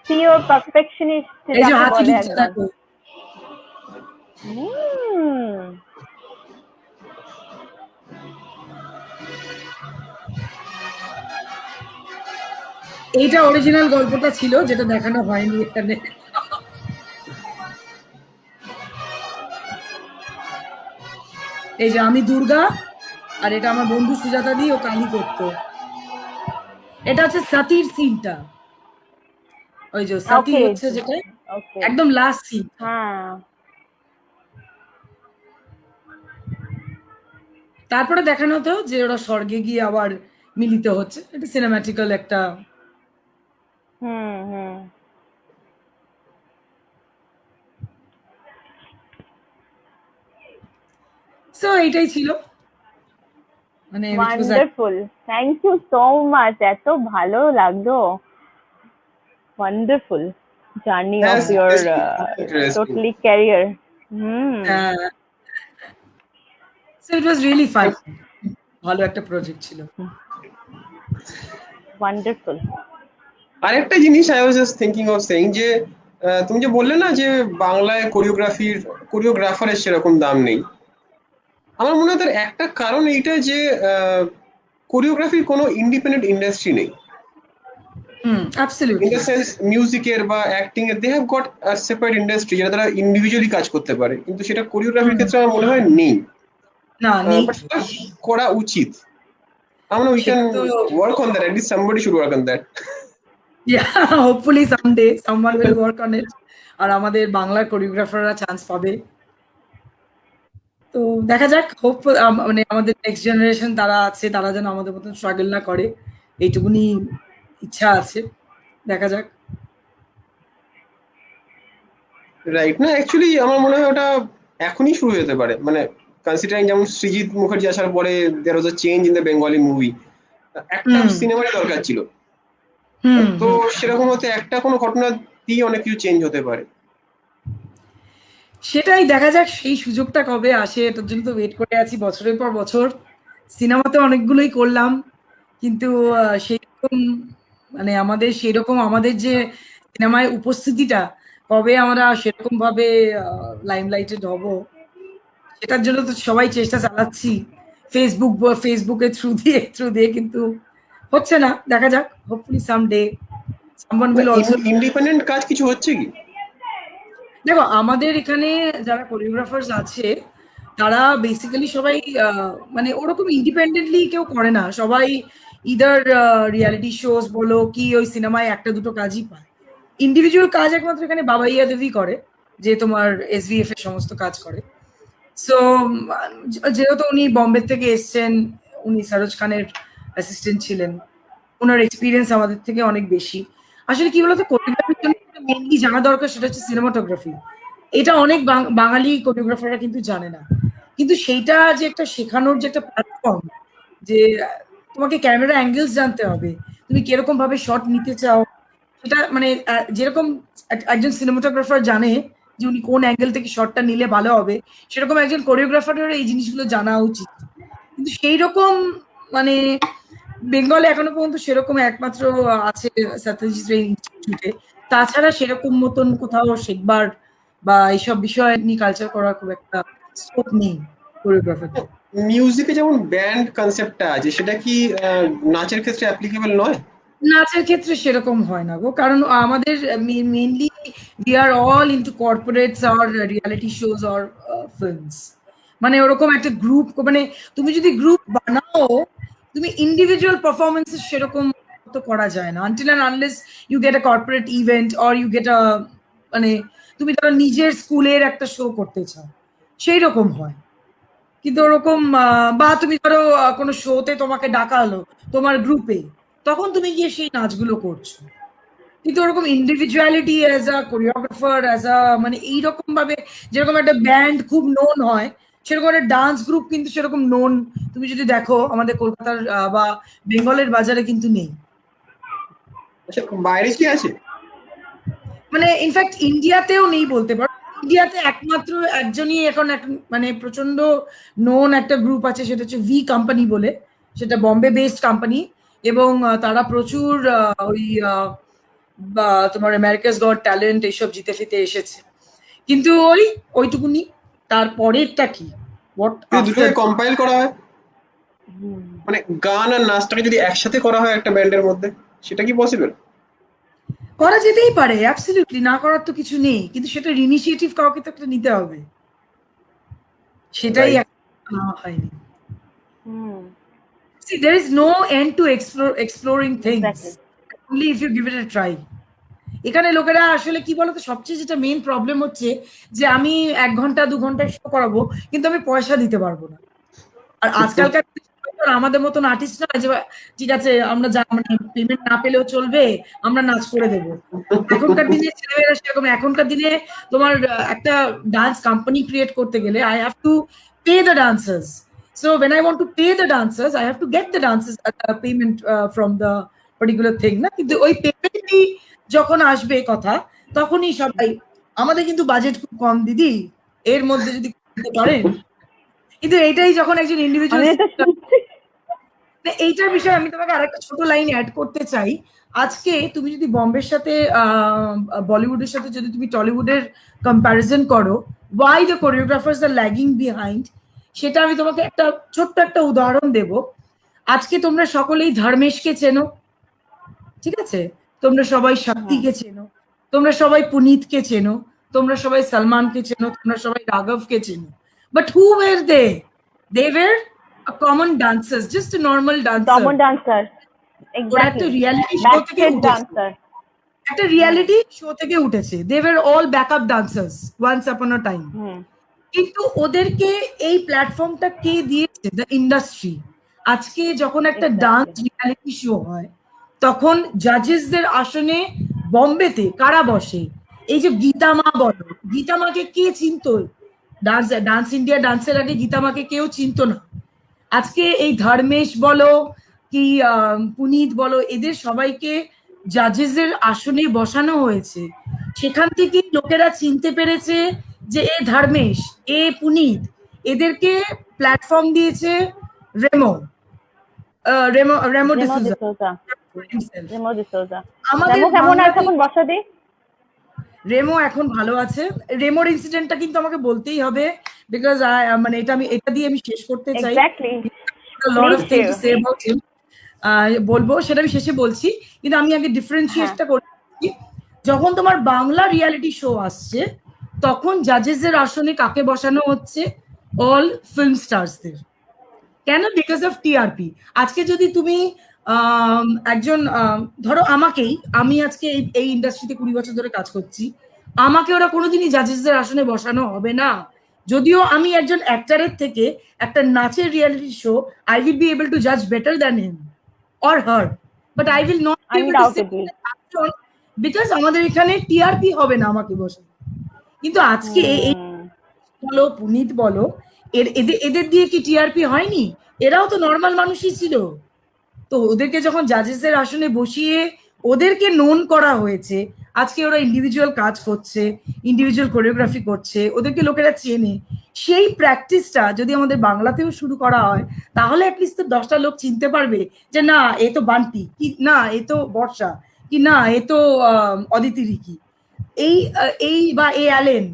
পিওর পারফেকশনিস্ট এই যে যাকে হাতি বলে ঢুকছে একদম। দেখো। হুম। এইটা অরিজিনাল গল্পটা ছিল যেটা দেখানো হয়নি এখানে। এই যে আমি দুর্গা, আর এটা আমার বন্ধু সুজাতা দি, ও কালী করতো। এটা হচ্ছে সতীর সিনটা, ওই যে সতী ওকে হচ্ছে যেটা ওকে। একদম লাস্ট সিন। হ্যাঁ। তারপরে দেখানো হতো যে ওরা স্বর্গে গিয়ে আবার মিলিত হচ্ছে, এটা সিনেম্যাটিক্যাল একটা। হুম। সো এইটাই ছিল মানে which was wonderful, thank you so much, এত ভালো লাগলো। Wonderful journey of That's your interesting. Totally career. Hmm. so it was really fun, ভালো একটা প্রজেক্ট ছিল। ওয়ান্ডারফুল। আরেকটা জিনিস I was just thinking of saying যে তুমি যে বললে না যে বাংলায় কোরিওগ্রাফারের সেরকম দাম নেই, আমার মনে হয় তার একটা কারণ এইটা যে কোরিওগ্রাফির কোনো ইন্ডিপেন্ডেন্ট ইন্ডাস্ট্রি নেই। In absolutely. দ্য সেন্স মিউজিকের বা অ্যাক্টিং এর they have got a separate industry যারা তারা ইন্ডিভিজুয়ালি কাজ করতে পারে, কিন্তু সেটা কোরিওগ্রাফির ক্ষেত্রে আমার মনে হয় নেই। না নেই, বাট করা উচিত। আমরা উই ক্যান সেটা তো work on that, at least somebody should work on that. Hopefully someday someone will work on it, আর আমাদের বাংলার কোরিওগ্রাফাররা চান্স পাবে। তো দেখা যাক, হোপ মানে আমাদের নেক্সট জেনারেশন তারা আছে, তারা যেন আমাদের মতন স্ট্রাগল না করে, এইটুকুনি ইচ্ছা আছে। দেখা যাক। রাইট, না অ্যাকচুয়ালি আমার মনে হয় ওটা এখনই শুরু হতে পারে, মানে কনসিডারিং যেমন সৃজিত মুখার্জি আসার পরে there was a change in the Bengali movie, একটা হুম সিনেমারই দরকার ছিল। হুম তো হুম সেরকম হতে একটা কোনো ঘটনা দিয়ে অনেক কিছু চেঞ্জ হতে পারে। সেটাই দেখা যাক সেই সুযোগটা কবে আসে, এটার জন্য তো ওয়েট করে আছি বছরের পর বছর। সিনেমাতে অনেকগুলোই করলাম, কিন্তু সেইরকম মানে আমাদের যে সিনেমায় উপস্থিতিটা কবে আমরা সেরকম ভাবে লাইমলাইটেড হব, সেটার জন্য তো সবাই চেষ্টা চালাচ্ছি ফেসবুকের থ্রু দিয়ে, কিন্তু হচ্ছে না। দেখা যাক, hopefully someday someone will also. Independent কাজ কিছু হচ্ছে কি? দেখো, আমাদের এখানে যারা কোরিওগ্রাফার্স আছে তারা বেসিক্যালি সবাই মানে ওরকম ইন্ডিপেন্ডেন্টলি কেউ করে না, সবাই ইদার রিয়ালিটি শোজ বলো কি ওই সিনেমায় একটা দুটো কাজই পায়। ইন্ডিভিজুয়াল কাজ একমাত্র এখানে বাবাইয়া দেবী করে, যে তোমার এসভিএফ এর সমস্ত কাজ করে। সো যেহেতু উনি বম্বে থেকে এসছেন, উনি সরোজ খানের অ্যাসিস্ট্যান্ট ছিলেন, ওনার এক্সপিরিয়েন্স আমাদের থেকে অনেক বেশি। আসলে কি বলতো, কোরিওগ্রাফির জন্য মেনলি জানা দরকার সেটা হচ্ছে সিনেমাটোগ্রাফি। এটা অনেক বাঙালি কোরিওগ্রাফাররা কিন্তু জানে না। কিন্তু সেইটা যে একটা শেখানোর যে একটা প্ল্যাটফর্ম, যে তোমাকে ক্যামেরা অ্যাঙ্গেলস জানতে হবে, তুমি কিরকম ভাবে শট নিতে চাও, সেটা মানে যেরকম একজন সিনেমাটোগ্রাফার জানে যে উনি কোন অ্যাঙ্গেল থেকে শটটা নিলে ভালো হবে, সেরকম একজন কোরিওগ্রাফারেরও এই জিনিসগুলো জানা উচিত। কিন্তু সেই রকম মানে বেঙ্গলে এখনো পর্যন্ত সেরকম একমাত্র আছে সত্যজিৎ রে ইনস্টিটিউটে। তাছাড়া সেরকম মতন কোথাও শেখবার বা এইসব বিষয় নিয়ে কালচার করার খুব একটা স্কোপ নেই কোরিওগ্রাফারদের। মিউজিকে যেমন ব্যান্ড কনসেপ্টটা আছে, সেটা কি নাচের ক্ষেত্রে অ্যাপ্লিকেবল নয়? নাচের ক্ষেত্রে সেরকম হয় না গো, কারণ আমাদের mainly we are all into corporates or reality shows or films. মানে ওরকম একটা গ্রুপ, মানে তুমি যদি গ্রুপ বানাও, তুমি ইন্ডিভিজুয়াল পারফরমেন্সেস সেরকম তো করা যায় না until and unless you get a corporate event or you get a, মানে তুমি ধরো নিজের স্কুলের একটা শো করতে চাও, সেই রকম হয়। কিন্তু ওরকম বা তুমি ধরো কোনো শোতে তোমাকে ডাকা হলো তোমার গ্রুপে, তখন তুমি গিয়ে সেই নাচগুলো করছো। কিন্তু ওরকম individuality as a choreographer as a মানে এইরকম ভাবে যেরকম একটা ব্যান্ড খুব নোন হয়, সেরকম একটা ডান্স গ্রুপ কিন্তু সেরকম নোন তুমি যদি দেখো আমাদের কলকাতার বা বেঙ্গলের বাজারে কিন্তু নেই। আচ্ছা, বাইরে কি আছে? মানে ইনফ্যাক্ট ইন্ডিয়াতেও নেই বলতে পারো। ইন্ডিয়াতে একমাত্র একজনই এখন মানে প্রচন্ড নোন একটা গ্রুপ আছে, সেটা হচ্ছে ভি কোম্পানি বলে, সেটা বম্বে বেসড কোম্পানি। এবং তারা প্রচুর ওই বা তোমার আমেরিকাস গট ট্যালেন্ট এইসব জিতে ফিতে এসেছে। কিন্তু ওইটুকুনি, তারপরেরটা কি, হোয়াট যদি আফটার। দুটোকে কম্পাইল করা হয়, মানে গান আর নাচটাকে যদি একসাথে করা হয় একটা ব্যান্ডের মধ্যে, সেটা কি পসিবল? করা যেতেই পারে, অ্যাবসলিউটলি, না করার তো কিছু নেই, কিন্তু সেটার ইনিশিয়েটিভ কাউকে তো একটা নিতে হবে, সেটাই রাইট। নেওয়া হয়নি। Hmm. See, there is no end to exploring things, Exactly. only if you give it a try. এখানে লোকেরা আসলে কি বলতো, সবচেয়ে যেটা মেইন প্রবলেম হচ্ছে যে আমি 1 ঘন্টা 2 ঘন্টা শো করাবো, কিন্তু আমি পয়সা দিতে পারবো না। আর আজকালকার আমাদের মতন আর্টিস্ট না যে ঠিক আছে আমরা মানে পেমেন্ট না পেলেও চলবে, আমরা নাচ করে দেবো। এখনকার দিনে ছেলেমেয়েরা সেরকম, এখনকার দিনে তোমার একটা ডান্স কোম্পানি ক্রিয়েট করতে গেলে I have to pay the dancers. So when I want to pay the dancers, I have to get the dancers payment from the particular thing, না? কিন্তু ওই পেমেন্টই যখন আসবে কথা, তখনই সবাই, আমাদের কিন্তু বাজেট খুব কম দিদি, এর মধ্যে যদি করতে পারেন। কিন্তু এইটাই যখন একজন ইন্ডিভিজুয়াল, আমি এটা শুনছি। এইটার বিষয়ে আমি তোমাকে আরেকটা ছোট লাইন অ্যাড করতে চাই। আজকে তুমি যদি বম্বের সাথে বলিউডের সাথে যদি তুমি টলিউডের কম্প্যারিজন করো, why the choreographers are lagging behind, সেটা আমি তোমাকে একটা ছোট্ট একটা উদাহরণ দেব। আজকে তোমরা সকলেই ধর্মেশকে চেনো, ঠিক আছে? তোমরা সবাই শক্তিকে চেনো, তোমরা সবাই পুনিতকে চেনো, তোমরা সবাই সলমানকে চেনো, তোমরা সবাই রাঘবকে চেনো। But who were they? They were a common dancers, just a normal dancer. Common dancer. ওরা একটা Exactly. রিয়ালিটি শো থেকে Backstage উঠেছে, dancer. একটা রিয়ালিটি শো থেকে উঠেছে। They were all backup dancers once upon a time. Hmm. কিন্তু ওদেরকে এই প্ল্যাটফর্মটা কে দিয়েছে? The industry. আজকে যখন একটা ডান্স Exactly. রিয়ালিটি শো হয়, তখন জাজেসদের আসনে বম্বেতে কারা বসে? এই যে গীতা মা বলো, গীতা মাকে কে চিনতো ডান্স ইন্ডিয়া ডান্সের আগে গীতামাকে কেউ চিনতো না। আজকে এই ধর্মেশ বলো কি পুনিত বলো, এদের সবাইকে জাজেসের আসনে বসানো হয়েছে। সেখান থেকে লোকেরা চিনতে পেরেছে যে এ ধর্মেশ, এ পুনিত, এদেরকে প্ল্যাটফর্ম দিয়েছে রেমো, রেমো রেমো রেমো ডিসুজা ডিসোজা। himself। রেমো ডিসোজা। আমাদের রেমো কেমন বাংলা আছে এখন থেকে বর্ষাদি? রেমো এখন ভালো আছে। রেমোর ইনসিডেন্টটা কিন্তু আমাকে বলতেই হবে, বিকজ মানে এটা দিয়ে আমি শেষ করতে চাই। Exactly, A lot of please things do. to say about him. বলবো, সেটা আমি শেষে বলছি, কিন্তু আমি আগে ডিফারেন্সিয়েটটা করছি। যখন তোমার বাংলা রিয়ালিটি শো আসছে, তখন জাজেসের আসনে কাকে বসানো হচ্ছে? অল ফিল্ম স্টারসদের। কেন? Because of TRP. আজকে যদি তুমি একজন ধরো আমাকেই, আমি আজকে এই ইন্ডাস্ট্রিতে 20 বছর ধরে কাজ করছি, আমাকে ওরা কোনোদিনই জাজেসদের আসনে বসানো হবে না। যদিও আমি একজন অ্যাক্টরের থেকে একটা নাচের reality show, I will be able to জাজ better than him or her, but I will not be able to say undoubtedly. Because আমাদের এখানে টিআরপি হবে না আমাকে বসে। কিন্তু আজকে এই বলো পুনিত বলো, এদের এদের দিয়ে কি টিআরপি হয়নি? এরাও তো নর্মাল মানুষই ছিল। তো ওদেরকে যখন জাজেসের আসনে বসিয়ে ওদেরকে নোন করা হয়েছে, আজকে ওরা ইন্ডিভিজুয়াল কাজ করছে, ইন্ডিভিজুয়াল কোরিওগ্রাফি করছে, ওদেরকে লোকেরা চেনে। সেই প্র্যাকটিসটা যদি আমাদের বাংলাতেও শুরু করা হয়, তাহলে অ্যাটলিস্ট তো 10টা লোক চিনতে পারবে যে না এ তো বান্টি, কি না এ তো বর্ষা, কি না এ তো অদিতি রিকি, এই বা এ অ্যালেন।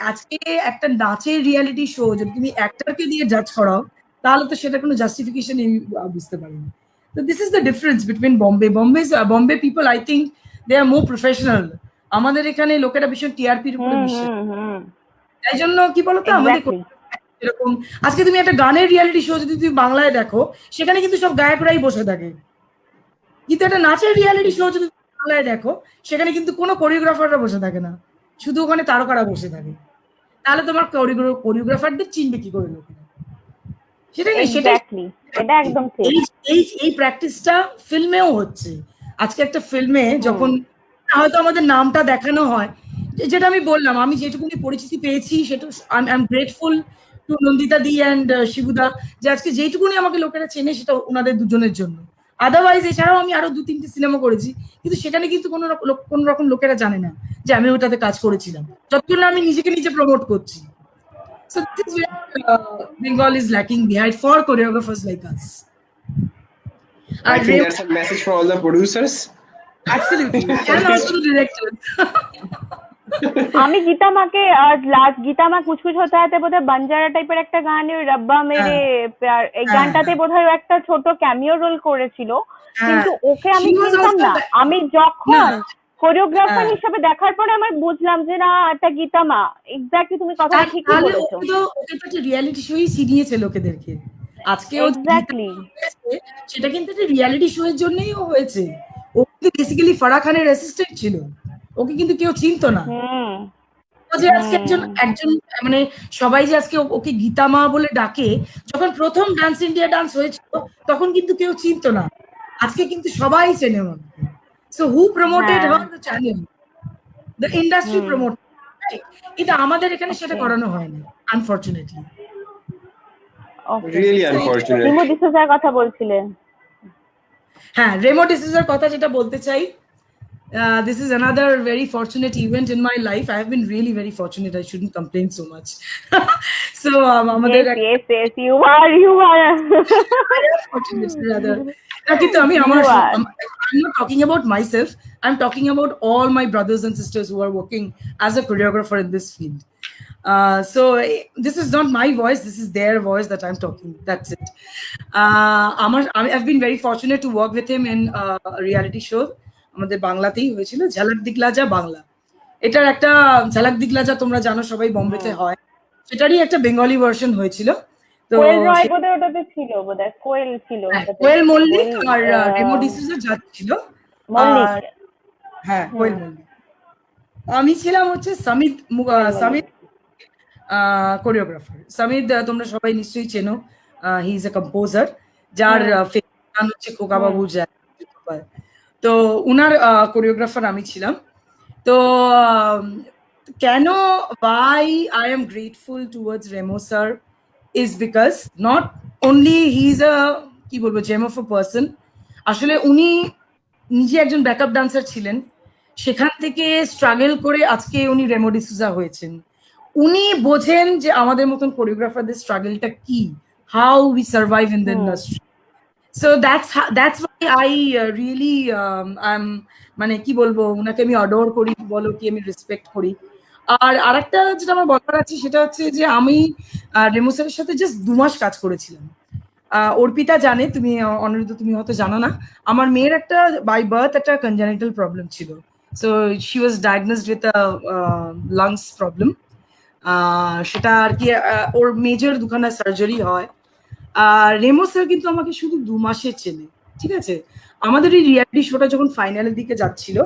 আজকে একটা নাচের রিয়ালিটি শো যদি তুমি অ্যাক্টরকে দিয়ে জাজ করাও, তাহলে তো সেটা কোনো জাস্টিফিকেশন বুঝতে পারি না। তো this is the difference between Bombay people, I think they are more professional. আমাদের এখানে লোকেরা ভীষণ টিআরপির উপরে বিশ্বাস, তাই জন্য কি বলতো আমাদের এরকম। আজকে তুমি একটা গানের রিয়ালিটি শো যদি তুমি বাংলায় দেখো, সেখানে কিন্তু সব গায়করাই বসে থাকে। কিন্তু একটা নাচের রিয়ালিটি শো যদি বাংলায় দেখো, সেখানে কিন্তু কোনো কোরিওগ্রাফাররা বসে থাকে না, শুধু ওখানে তারকারা বসে থাকে। তাহলে তোমার কোরিওগ্রাফারদের চিনবে কি করে লোকেরা? সেটাই না, সেটাই এটা একদম ঠিক। এই প্র্যাকটিসটা ফিল্মেও হচ্ছে। আজকে একটা ফিল্মে যখন হয়তো আমাদের নামটা দেখানো হয়, যেটা আমি বললাম, আমি যেটুকুনি পরিচিতি পেয়েছি সেটা I am grateful to Nandita di and Shibuda, যে আজকে যেটুকুনি আমাকে লোকেরা চেনে সেটা ওনাদের দুজনের জন্য। আদারওয়াইজ এছাড়াও আমি আরো 2-3টে সিনেমা করেছি, কিন্তু সেখানে কিন্তু কোনো রকম লোকেরা জানে না যে আমি ওটাতে কাজ করেছিলাম, যতক্ষণ না আমি নিজেকে নিজে প্রমোট করছি। So this is where Bengal is lacking behind for choreographers like us. I think that's a message for all the producers. Absolutely. And also the directors. আমি গীতামাকে গীতামা কুচকুচ হতে হতে বোধহয় বাঞ্জারা টাইপের একটা গান, ওই রব্বা মেরে প্যার, এই গানটাতে বোধহয় একটা ছোট ক্যামিও রোল করেছিল, কিন্তু ওকে আমি চিনতাম না। আমি যখন কোরিওগ্রাফার হিসেবে দেখার পরে আমার বুঝলাম যে না এটা গীতামা। এক্স্যাক্টলি, তুমি কথা ঠিকই বলেছো। ওকে তো একটা রিয়ালিটি শোই শিখিয়েছে লোকেদেরকে। আজকে ও সেটা কিন্তু একটা রিয়ালিটি শো এর জন্যই ও হয়েছে। ও কিন্তু বেসিক্যালি ফারাহ খানের অ্যাসিস্ট্যান্ট ছিল, ওকে কিন্তু কেউ চিনতো না। ও যে আজকে একজন মানে সবাই যে আজকে ওকে গীতামা বলে ডাকে, যখন প্রথম ডান্স ইন্ডিয়া ডান্স হয়েছিল তখন কিন্তু কেউ চিনতো না, আজকে কিন্তু সবাই চেনে ওকে। So who promoted her? The channel, the industry promote. এটা আমাদের এখানে সেটা করানো হয়নি, আনফরচুনেটলি। Really unfortunate. রেমো ডিসোজার কথা বলছিলেন। হ্যাঁ, রেমো ডিসোজার কথা যেটা বলতে চাই, this is another very fortunate event in my life. I have been really very fortunate. I shouldn't complain so much. So yes, you are fortunate rather. I'm not talking about myself. I'm talking about all my brothers and sisters who are working as a choreographer in this field. So this is not my voice, this is their voice that I'm talking. That's it. I've been very fortunate to work with him in a reality show. আমাদের বাংলাতেই হয়েছিল, ঝালাক দিগলাজা বাংলা। এটার একটা ঝালাক দিগলাজা তোমরা জানো সবাই, বোম্বেতে হয়, সেটারই একটা বেঙ্গলি ভার্সন হয়েছিল। তো কোয়েল রয় বোধহয় ওটাতে ছিল, বোধহয় কোয়েল ছিল, কোয়েল মল্লিক আর রেমো ডিসুজা জাজ ছিল। হ্যাঁ, কোয়েল মল্লিক। আমি ছিলাম হচ্ছে সামিদ কোরিওগ্রাফার। সামিদ তোমরা সবাই নিশ্চয়ই চেনো, হি ইজ এ কম্পোজার, যার গান হচ্ছে খোকা বাবু যায়। তো উনার কোরিওগ্রাফার আমি ছিলাম। তো কেন why I am grateful towards Remo sir is because not only he's a কি বলবো gem of a person, আসলে উনি নিজে একজন ব্যাকআপ ডান্সার ছিলেন, সেখান থেকে স্ট্রাগল করে আজকে উনি রেমো ডিসুজা হয়েছেন। উনি বোঝেন যে আমাদের মতন কোরিওগ্রাফারদের স্ট্রাগলটা কি, how we survive in the industry. So that's why I really মানে কি বলবো, ওনাকে আমি অডোর করি বলো কি, আমি রেসপেক্ট করি। আর আরেকটা যেটা আমার বলার আছে সেটা হচ্ছে যে আমি রেমো স্যারের সাথে জাস্ট 2 মাস কাজ করেছিলাম। অর্পিতা জানে, তুমি অনিরুদ্ধ তুমি হয়তো জানো না, আমার মেয়ের একটা বাই বার্থ একটা কনজেনিটাল প্রবলেম ছিল। So she was diagnosed with lungs problem. সেটা আর কি ওর মেজর দুখানা সার্জারি হয়। আর রেমো স্যার কিন্তু আমাকে শুধু 2 মাসের চেনে, ঠিক আছে। আমাদের এই রিয়ালিটি শোটা যখন ফাইনালের দিকে যাচ্ছিল,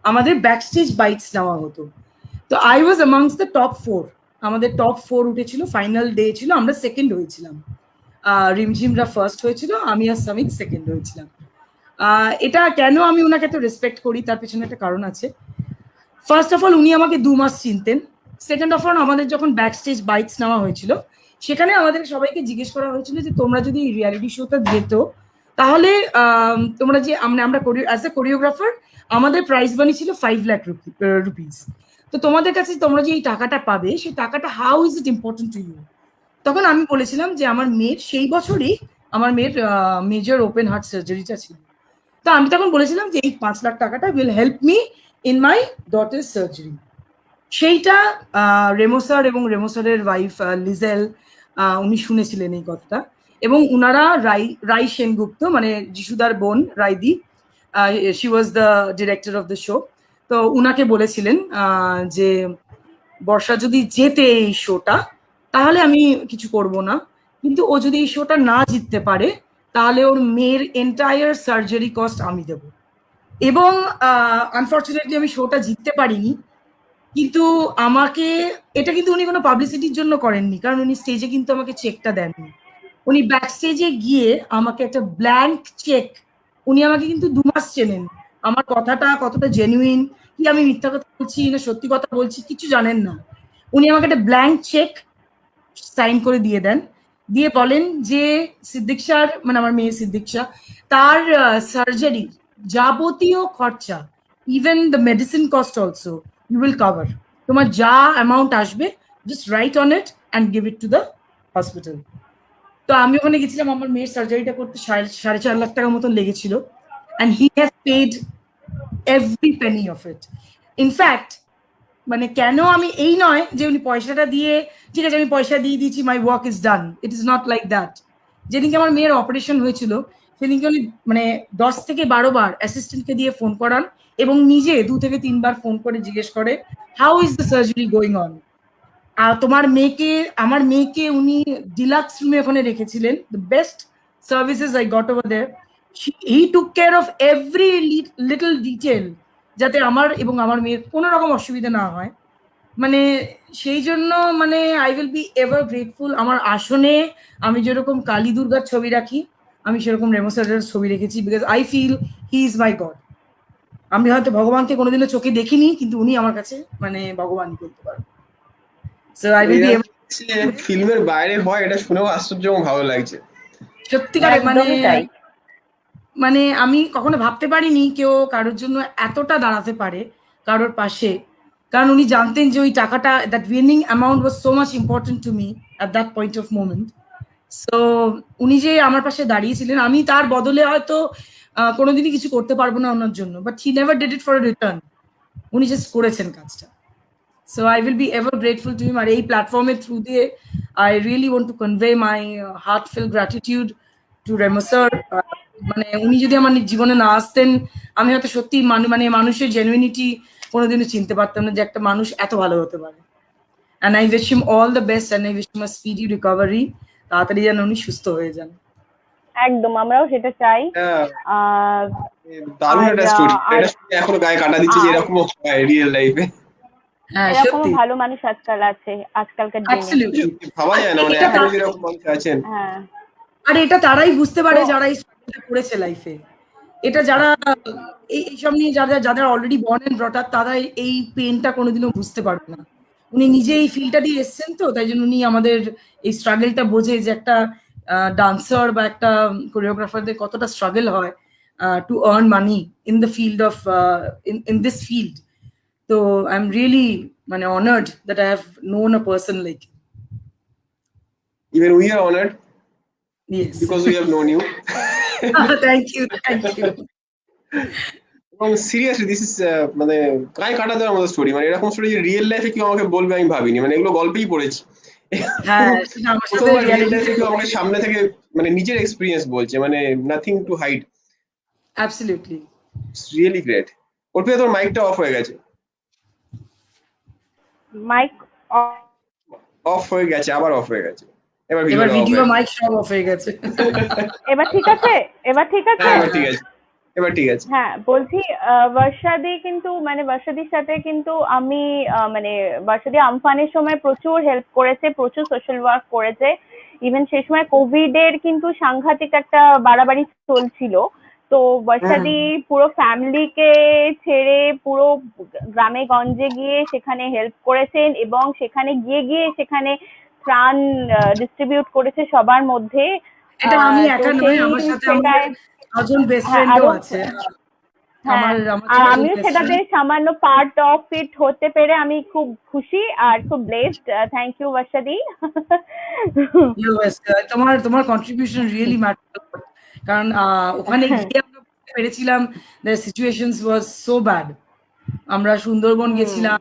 আমাদের ব্যাক স্টেজ বাইটস নেওয়া হতো। তো I was amongst the top 4, আমাদের টপ 4 উঠেছিল, ফাইনাল ডে ছিল, আমরা সেকেন্ড হয়েছিলাম। রিমঝিমরা ফার্স্ট হয়েছিল, আমি আর সামিত সেকেন্ড হয়েছিলাম। এটা কেন আমি ওনাকে এত রেসপেক্ট করি তার পেছনে একটা কারণ আছে। ফার্স্ট অফ অল উনি আমাকে 2 মাস চিনতেন। সেকেন্ড অফ অল আমাদের যখন ব্যাক স্টেজ বাইটস নেওয়া হয়েছিল, সেখানে আমাদের সবাইকে জিজ্ঞেস করা হয়েছিল যে তোমরা যদি রিয়ালিটি শোটা যেত তাহলে তোমরা যে আমরা অ্যাজ এ কোরিওগ্রাফার আমাদের প্রাইস মানি ছিল 5 লাখ রুপিস। তো তোমাদের কাছে তোমরা যে এই টাকাটা পাবে, সেই টাকাটা how is it important to you? তখন আমি বলেছিলাম যে আমার মেয়ের সেই বছরই আমার মেয়ের মেজর ওপেন হার্ট সার্জারিটা ছিল। তো আমি তখন বলেছিলাম যে এই 5 লাখ টাকাটা will help me in my daughter surgery. সেইটা রেমো স্যার এবং রেমো স্যারের ওয়াইফ লিজেল উনি শুনেছিলেন এই কথাটা, এবং উনারা রাই সেনগুপ্ত মানে যিশুদার বোন Raidi, she was the director of the show, তো উনাকে বলেছিলেন যে বর্ষা যদি জেতে এই শোটা তাহলে আমি কিছু করব না, কিন্তু ও যদি এই শোটা না জিততে পারে তাহলে ওর মেয়ের এন্টায়ার সার্জারি কস্ট আমি দেব। এবং আনফর্চুনেটলি আমি শোটা জিততে পারিনি, কিন্তু আমাকে এটা কিন্তু উনি কোনো পাবলিসিটির জন্য করেননি, কারণ উনি স্টেজে কিন্তু আমাকে চেকটা দেননি। উনি ব্যাক স্টেজে গিয়ে আমাকে একটা ব্ল্যাঙ্ক চেক, উনি আমাকে কিন্তু 2 মাস চেনেন, আমার কথাটা কতটা জেনুইন, কি আমি মিথ্যা কথা বলছি না সত্যি কথা বলছি কিছু জানেন না। উনি আমাকে একটা ব্ল্যাঙ্ক চেক সাইন করে দিয়ে দেন, দিয়ে বলেন যে সিদ্দিক স্যার মানে আমার মেয়ে সিদ্দিক শাহ, তার সার্জারি যাবতীয় খরচা, even the medicine cost also you will cover. তোমার যা অ্যামাউন্ট আসবে just write on it and give it to the hospital. তো আমি ওখানে গেছিলাম, আমার মেয়ের সার্জারিটা করতে 4.5 লাখ টাকার মতন লেগেছিল, and he has paid every penny of it. In fact মানে কেন আমি এই নয় যে উনি পয়সাটা দিয়ে ঠিক আছে আমি পয়সা দিয়ে দিয়েছি my work is done, it is not like that. যেদিনকে আমার মেয়ের অপারেশন হয়েছিল সেদিনকে উনি মানে 10 থেকে 12 বার অ্যাসিস্ট্যান্টকে দিয়ে ফোন করান, এবং নিজে 2 থেকে 3 বার ফোন করে জিজ্ঞেস করে how is the surgery going on. আর আমার মেয়েকে উনি ডিলাক্স রুমে ওখানে রেখেছিলেন, the best services I got over there. He took care of every little detail যাতে আমার এবং আমার মেয়ের কোনো রকম অসুবিধা না হয়। মানে সেই জন্য মানে I will be ever grateful. আমার আসনে আমি যেরকম কালী দুর্গার ছবি রাখি, আমি সেরকম রেমো স্যারের ছবি রেখেছি, because I feel he is my god. আমি হয়তো ভগবানকে কোনোদিনও চোখে দেখিনি, কিন্তু উনি আমার কাছে মানে ভগবানই বলতে পারেন। So I will be ever. ফিল্মের বাইরে হয় এটা শুনেও আশ্চর্য এবং ভালো লাগছে। সত্যিকারে মানে একদমই তাই। মানে আমি কখনো ভাবতে পারিনি কেউ কারোর জন্য এতটা দাঁড়াতে পারে কারোর পাশে, কারণ উনি জানতেন যে ওই টাকাটা, that winning amount was so much important to me at that point of moment. So উনি যে আমার পাশে দাঁড়িয়েছিলেন, আমি তার বদলে হয়তো কোনোদিনই কিছু করতে পারবো না ওনার জন্য, but he never did it for return, উনি জাস্ট করেছেন কাজটা। So I will be ever grateful to him. আর এই প্ল্যাটফর্মের থ্রু দিয়ে I really want to convey my heartfelt gratitude to Remo sir. মানে উনি যদি আমার জীবনে না আসতেন আমি হয়তো সত্যি মানে মানুষের জেনুইনিটি কোনোদিনও চিনতে পারতাম না যে একটা মানুষ এত ভালো হতে পারে। And I wish him all the best and I wish him a speedy recovery. তাড়াতাড়ি যেন উনি সুস্থ হয়ে যান। একদম, আমরাও সেটা চাই। আহ দারুণ আর, একটা স্টোরি, আর এটা শুনে এখনো গায়ে কাটা দিচ্ছে যে আর এরকমও হয় রিয়েল লাইফে। হ্যাঁ এরকমও সত্যি, ভালো মানুষ আজকাল আছে, আজকালকার দিনে। অ্যাবসলিউটলি। ভাবা যায় না, মানে এটা এখনো যেরকম মানুষ আছেন। হ্যাঁ, আর এটা তারাই বুঝতে পারে তো যারা এই স্ট্রাগলটা করেছে লাইফে, এটা যারা এইসব নিয়ে যারা already born and brought up, তারা এই পেনটা কোনোদিনও বুঝতে পারবে না। উনি নিজে এই ফিল্ডটা দিয়ে এসছেন, তো তাই জন্য উনি আমাদের এই স্ট্রাগলটা বোঝে যে একটা ডান্সার বা একটা কোরিওগ্রাফারদের কতটা স্ট্রাগল হয় to earn money in the field of in this field. তো আই এম রিয়েলি মানে honoured that I have known a person like. Even we are honored Yes. because we have known you. Thank you, thank you. এবং seriously this is মানে গায়ে কাটা দেওয়ার মতো story, মানে এরকম স্টোরি রিয়েল লাইফে কেউ আমাকে বলবে আমি ভাবিনি, মানে এগুলো গল্পেই পড়েছি। হ্যাঁ, সেটা আমার সাথে প্রথমবার রিয়েল reality লাইফে কেউ আমাকে সামনে থেকে মানে নিজের এক্সপিরিয়েন্স বলছে, মানে nothing to hide. absolutely. Really great. Arpita তোর মাইকটা অফ হয়ে গেছে। মাইক অফ হয়ে গেছে, আবার অফ হয়ে গেছে। এবার এবার ভিডিও ভিডিও মাইক সব অফ হয়ে গেছে। এবার ঠিক আছে? এবার ঠিক আছে? হ্যাঁ এবার ঠিক আছে, এবার ঠিক আছে। হ্যাঁ, বলছি বর্ষাদি কিন্তু মানে বর্ষাদির সাথে কিন্তু আমি মানে বর্ষাদি আমফানের সময় প্রচুর হেল্প করেছে, প্রচুর সোশ্যাল ওয়ার্ক করেছে। ইভেন সেই সময় কোভিড এর কিন্তু সাংঘাতিক একটা বাড়াবাড়ি চলছিল। তো বর্ষাদি পুরো ফ্যামিলিকে ছেড়ে পুরো গ্রামে গঞ্জে গিয়ে সেখানে হেল্প করেছেন, এবং সেখানে গিয়ে সেখানে ত্রাণ ডিস্ট্রিবিউট করেছে সবার মধ্যে। এটা আমি তো একা নয়, আমার সাথে আমার সেটাই 6জন বেস্ট হ্যাঁ, ফ্রেন্ডও আরো আছে। হ্যাঁ, আমার আর 6জন আমিও বেস্ট সেটাতে ফ্রেন্ড। সামান্য পার্ট অফ ইট হতে পেরে আমি খুব খুশি আর খুব ব্লেসড। Thank you বর্ষাদি। তোমার কন্ট্রিবিউশন রিয়েলি ম্যাটার, কারণ ওখানে গিয়ে আমরা বুঝতে পেরেছিলাম the situations was so bad. আমরা সুন্দরবন গেছিলাম,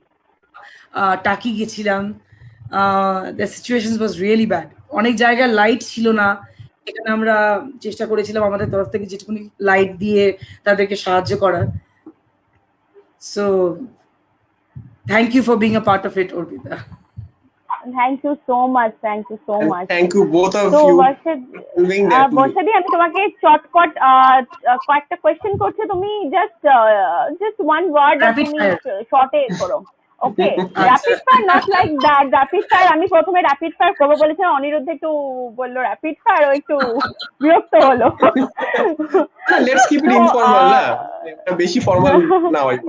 টাকি গেছিলাম, the situations was really bad. অনেক জায়গায় লাইট ছিল না, এখানে আমরা চেষ্টা করেছিলাম আমাদের তরফ থেকে যেটুকুনি লাইট দিয়ে তাদেরকে সাহায্য করার। So thank you for being a part of it, Arpita. Thank you so much, thank you so much. Thank you both of তো ইউ বর্ষাদি আমি তোমাকে চটকট কয়েকটা কোয়েশ্চেন করছি, তুমি জাস্ট ওয়ান ওয়ার্ড Rapid তুমি fire. শর্টে করো। Okay, rapid fire, not like that. Rapid fire আমি প্রথমে র্যাপিড ফায়ার করবো বলেছিলাম, অনিরুদ্ধ একটু বললো র্যাপিড ফায়ার, ও একটু বিরক্ত হলো। লেটস কিপ ইট ইনফর্মাল না, এটা বেশি ফর্মাল না হয়।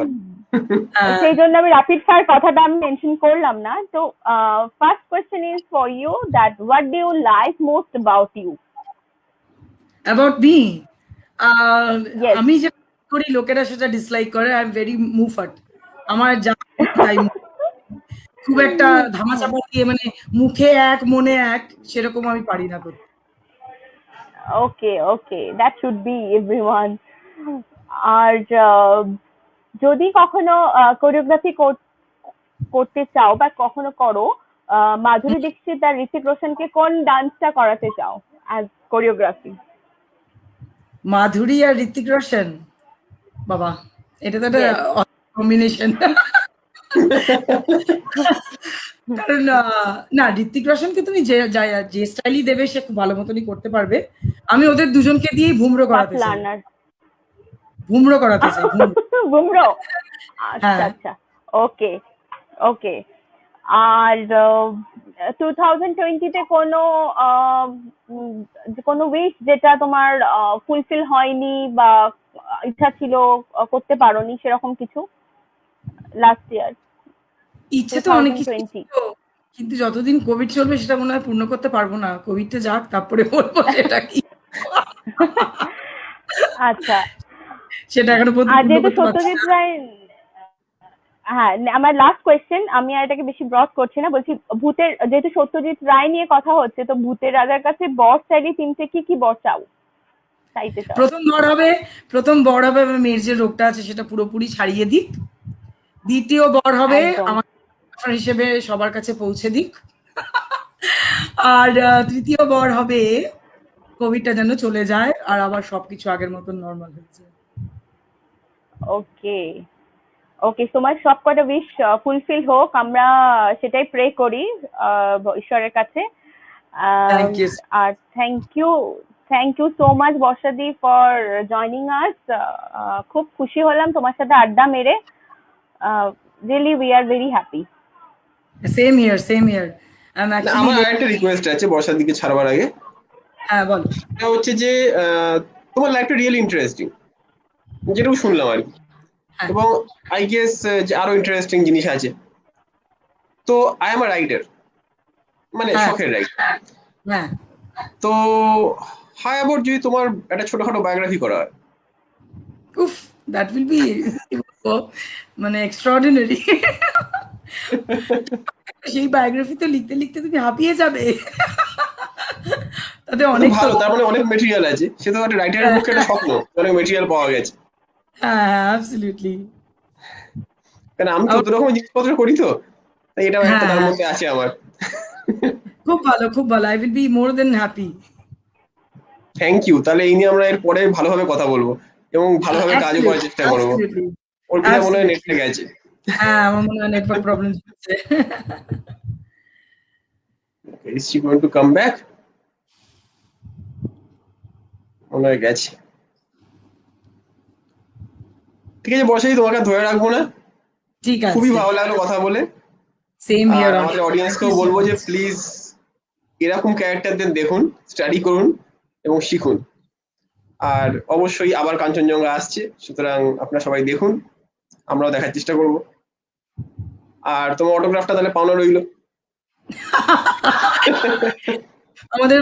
সেই জন্য আমি র্যাপিড ফায়ার কথাটা আমি মেনশন করলাম না। তো first question is for you, that what do you like most about you? About me, Yes. আমি যে করি লোকেরা সেটা ডিসলাইক করে, আই এম ভেরি মুফাট। আমার যা তাই খুব একটা ধামাচাপা দিয়ে মানে মুখে এক মনে এক সেরকম আমি পারি না করতে। ওকে ওকে, দ্যাট শুড বি এভরিওয়ান। আর যদি কখনো কোরিওগ্রাফি করতে চাও বা কখনো করো, মাধুরী দীক্ষিত আর ঋতিক রোশনকে কোন ডান্সটা করাতে চাও অ্যাজ কোরিওগ্রাফি? মাধুরী আর ঋতিক রোশন, বাবা এটা তো একটা কম্বিনেশন। কারণ না, ঋতিক রোশনকে তুমি যে স্টাইলই দেবে সে খুব ভালো মতনই করতে পারবে। আমি ওদের দুজনকে দিয়েই ভুমরো করাতে চাই, ভুমরো করাতে চাই। বুমরো, আচ্ছা আচ্ছা, ওকে ওকে। আর 2020 তে কোনো উইশ যেটা তোমার ফুলফিল হয়নি বা ইচ্ছা ছিল করতে পারোনি, সেরকম কিছু লাস্ট ইয়ার? ইচ্ছে তো অনেক কিছু ছিল, কিন্তু যতদিন কোভিড চলবে সেটা মনে হয় পূর্ণ করতে পারবো না। কোভিডটা যাক, তারপরে বলবো সেটা কি। আচ্ছা, সেটা এখনো পর্যন্ত আর পূর্ণ যেহেতু করতে পারছি সত্যজিৎ না। রায়, হ্যাঁ আমার লাস্ট কোয়েশ্চেন, আমি আর এটাকে বেশি ব্রড করছি না, বলছি ভূতের, যেহেতু সত্যজিৎ রায় নিয়ে কথা হচ্ছে, তো ভূতের রাজার কাছে বর চাইলে তিনটে কি বর চাও, চাইতে চাও? প্রথম বর হবে আমার মেয়ের যে রোগটা আছে সেটা পুরোপুরি ছাড়িয়ে দিক। দ্বিতীয় বর হবে একদম। আমার হিসেবে সবার কাছে পৌঁছে দিক। আর তৃতীয় বর হবে কোভিডটা যেন চলে যায় আর আবার সবকিছু আগের মতন নর্মাল হয়ে যায়। ওকে ওকে, তোমার সব কটা উইশ ফুলফিল হোক, আমরা সেটাই প্রে করি ঈশ্বরের কাছে। Thank you. আর thank you so much Barshadi for joining us. খুব খুশি হলাম তোমার সাথে আড্ডা মেরে। Really we are very happy. Same here. আমার আরেকটা রিকোয়েস্ট আছে বর্ষার দিকে ছাড়বার আগে। হ্যাঁ বল। এটা হচ্ছে যে তোমার লাইফটা রিয়েলি ইন্টারেস্টিং, যেটুকু শুনলাম আর কি। হ্যাঁ। এবং আই গেস যে আরো ইন্টারেস্টিং জিনিস আছে। তো আই এম আ রাইটার, মানে হ্যাঁ শখের রাইটার। হ্যাঁ তো হাই অ্যাবাউট যদি তোমার একটা ছোটখাটো বায়োগ্রাফি করা হয়? উফ, দ্যাট উইল বি মানে এক্সট্রাঅর্ডিনারি। সেই বায়োগ্রাফি তো লিখতে লিখতে তুমি হাঁপিয়ে যাবে। তাতে তো অনেক ভালো, তার মানে অনেক মেটেরিয়াল আছে। সে তো একটা রাইটারের পক্ষে একটা স্বপ্ন, অনেক মেটেরিয়াল পাওয়া গেছে। হ্যাঁ অ্যাবসলিউটলি। কারণ আমি 14 রকমের জিনিসপত্র করি, তো তাই এটাও একটা হ্যাঁ তার হ্যাঁ মধ্যে আছে আমার। খুব ভালো খুব ভালো, I will be more than happy. Thank you. তাহলে এই নিয়ে আমরা এর পরে ভালোভাবে কথা বলবো এবং ভালোভাবে কাজও করার চেষ্টা করবো। অ্যাবসলিউটলি অর্পিতা মনে হয় নেটে গেছে। হ্যাঁ আমার মনে হয় নেটওয়ার্ক প্রবলেম হচ্ছে। Is she going to come back? মনে হয় গেছে। ঠিক আছে বর্ষাই, তোমাকে আর ধরে রাখবো না। ঠিক খুবই আছে, ভালো লাগলো কথা বলে। Same R here. আমাদের অডিয়েন্সকেও বলবো যে প্লিজ এরকম ক্যারেক্টারদের দেখুন, স্টাডি করুন এবং শিখুন। আর অবশ্যই আবার কাঞ্চনজঙ্ঘা আসছে, সুতরাং আপনারা সবাই দেখুন, আমরাও দেখার চেষ্টা করব। আর তোমার অটোগ্রাফটা তাহলে পাওনা রইলো। আমাদের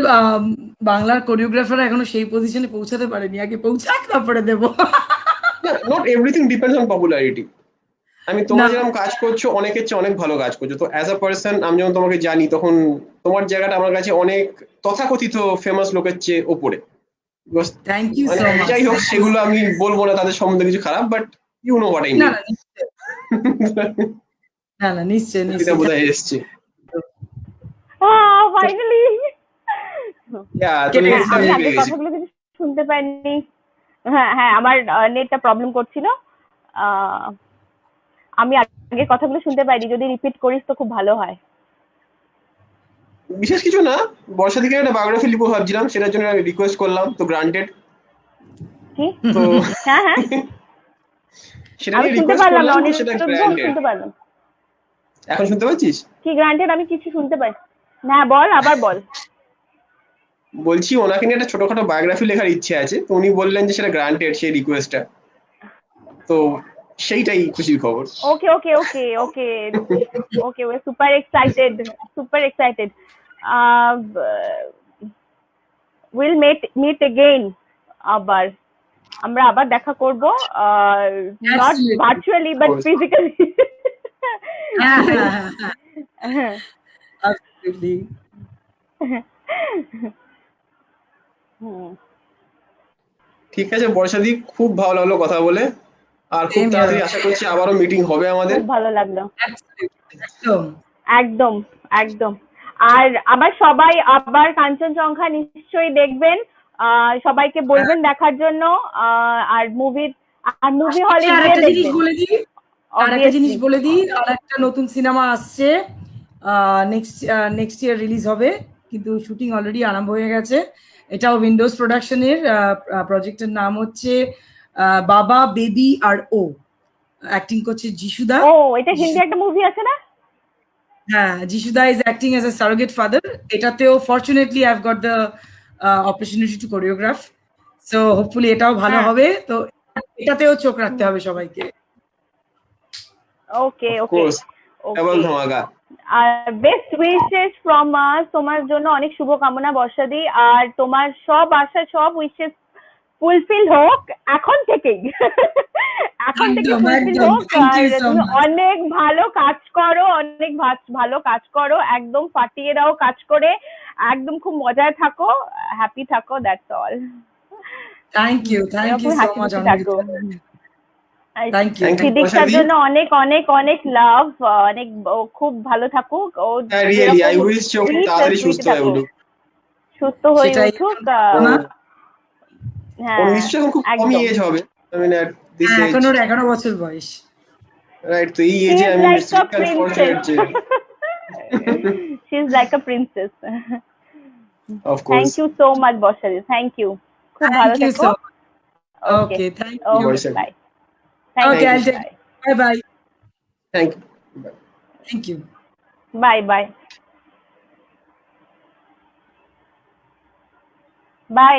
বাংলার কোরিওগ্রাফার এখনো সেই পজিশনে পৌঁছাতে পারেনি, আগে পৌঁছাক তারপরে দেবো। না, not everything depends on popularity. আমি তোমরা না যেরকম কাজ করছো, অনেকের চেয়ে অনেক ভালো কাজ করছো। তো অ্যাজ আ পার্সন আমি যখন তোমাকে জানি, তখন তোমার জায়গাটা আমার কাছে অনেক তথাকথিত ফেমাস লোকের চেয়ে ওপরে। Because থ্যাংক ইউ মানে সো মাচ। যাই হোক, সেগুলো আমি বলবো না তাদের সম্বন্ধে কিছু খারাপ, but you know what I না মিন। না নিশ্চয়, না না নিশ্চয় এটা নিশ্চয়। বোধহয় এসছে। ফাইনালি। তো কেটে নেটটা আমি আমি আগের পেয়ে গেছি। কথাগুলো কিছু শুনতে পাইনি। হ্যাঁ হ্যাঁ, আমার নেটটা প্রবলেম করছিল। আহ, আমি আগের কথাগুলো শুনতে পাইনি, যদি রিপিট করিস তো খুব ভালো হয়। বিশেষ কিছু না, বর্ষা থেকে একটা বায়োগ্রাফি লিখবো ভাবছিলাম, সেটার জন্য আমি রিকোয়েস্ট করলাম, তো গ্রান্টেড। কি? তো হ্যাঁ হ্যাঁ, সেটা আমি নিয়ে শুনতে রিকোয়েস্ট পারলাম না, করলাম, তো সেটা অনিরুদ্ধ, আমি গ্রান্টেড। শুনতে পারলাম। এখন শুনতে পাচ্ছিস? কি গ্রান্টেড? আমি কিছু শুনতে পাই। না বল, আবার বল। বলছি ওনাকে নিয়ে একটা ছোটখাটো বায়োগ্রাফি লেখার ইচ্ছে আছে, তো উনি বললেন যে সেটা গ্রান্টেড, সেই রিকোয়েস্টটা। তো সেইটাই খুশির খবর। Okay, okay, okay, okay. Okay, we're super excited. Super excited. We'll meet again. আবার আমরা আবার দেখা করব, not Absolutely. virtually Of but course. physically. হ্যাঁ হ্যাঁ হ্যাঁ absolutely. হুম, ঠিক আছে বর্ষাদি, খুব ভালো লাগলো কথা বলে। আর খুব Same তাড়াতাড়ি here. আশা করছি আবারও মিটিং হবে আমাদের। খুব ভালো লাগলো। Absolutely. একদম। একদম একদম। আর আবার সবাই আবার কাঞ্চনজঙ্ঘা নিশ্চয়ই দেখবেন। সবাইকে বলবেন দেখার জন্য। আর মুভি হলে আর গিয়ে একটা জিনিস দেখবেন বলে দিই, আর একটা জিনিস অবভিয়াসলি। বলে দিই, আর একটা নতুন সিনেমা আসছে, নেক্সট ইয়ার রিলিজ হবে, কিন্তু শুটিং অলরেডি আরম্ভ হয়ে গেছে। এটাও উইন্ডোজ প্রোডাকশনের, প্রজেক্টের নাম হচ্ছে বাবা বেবি আর ও। অ্যাক্টিং করছে যিশুদা। ও, এটা হিন্দি একটা মুভি আছে না? হ্যাঁ, Jishuda is acting as a surrogate father. এটাতেও fortunately I have got the opportunity to choreograph, so hopefully এটাও ভালো হ্যাঁ। হবে। তো এটাতেও চোখ রাখতে হবে সবাইকে। ওকে অফ ওকে কোর্স, ডাবল ওকে। ধামাকা। আর বেস্ট উইশেস ফ্রম আস, তোমার জন্য অনেক শুভকামনা বর্ষাদি। আর তোমার সব আশা, সব উইশেস ফুলফিল হোক এখন থেকেই। এখন থেকে একদম ফুলফিল একদম, হোক। থ্যাংক আর ইউ সো তুমি মাচ। অনেক ভালো কাজ করো, অনেক ভালো কাজ করো, একদম ফাটিয়ে দাও কাজ করে। একদম খুব মজায় থাকো, হ্যাপি থাকো, দ্যাটস অল। থ্যাংক ইউ এরকম সো হাসি মাচ খুশি থাকো। অনিন্দিতা। আর থ্যাংক ইউ থ্যাংক ইউ সিদ্দিকটার বর্ষাদি। জন্য অনেক অনেক অনেক লাভ। অনেক, ও খুব ভালো থাকুক। ও হ্যাঁ রিয়েলি যেরকম আই উইশ যে ও খুব উইশ তাড়াতাড়ি সুস্থ উইশে হয়ে থাকুক, উঠুক। সুস্থ হয়ে সেটাই উঠুক। ও না। ওর হ্যাঁ নিশ্চয়ই এখন খুব কমই একদম। এজ হবে, আই মিন এট দিস হ্যাঁ এজ। এখন ওর 11 বছর বয়স। রাইট, তো এই She এজে is I mean like it's a really unfortunate princess. যে। She is like a princess. Of course. Thank you so much, Boshari. Thank you. খুব থ্যাংক ভালো ইউ থেকো। So okay okay, thank you. Okay, Barshadi, bye. Thank okay, you, I'll take, bye bye bye. Thank you. Thank you. Bye bye by.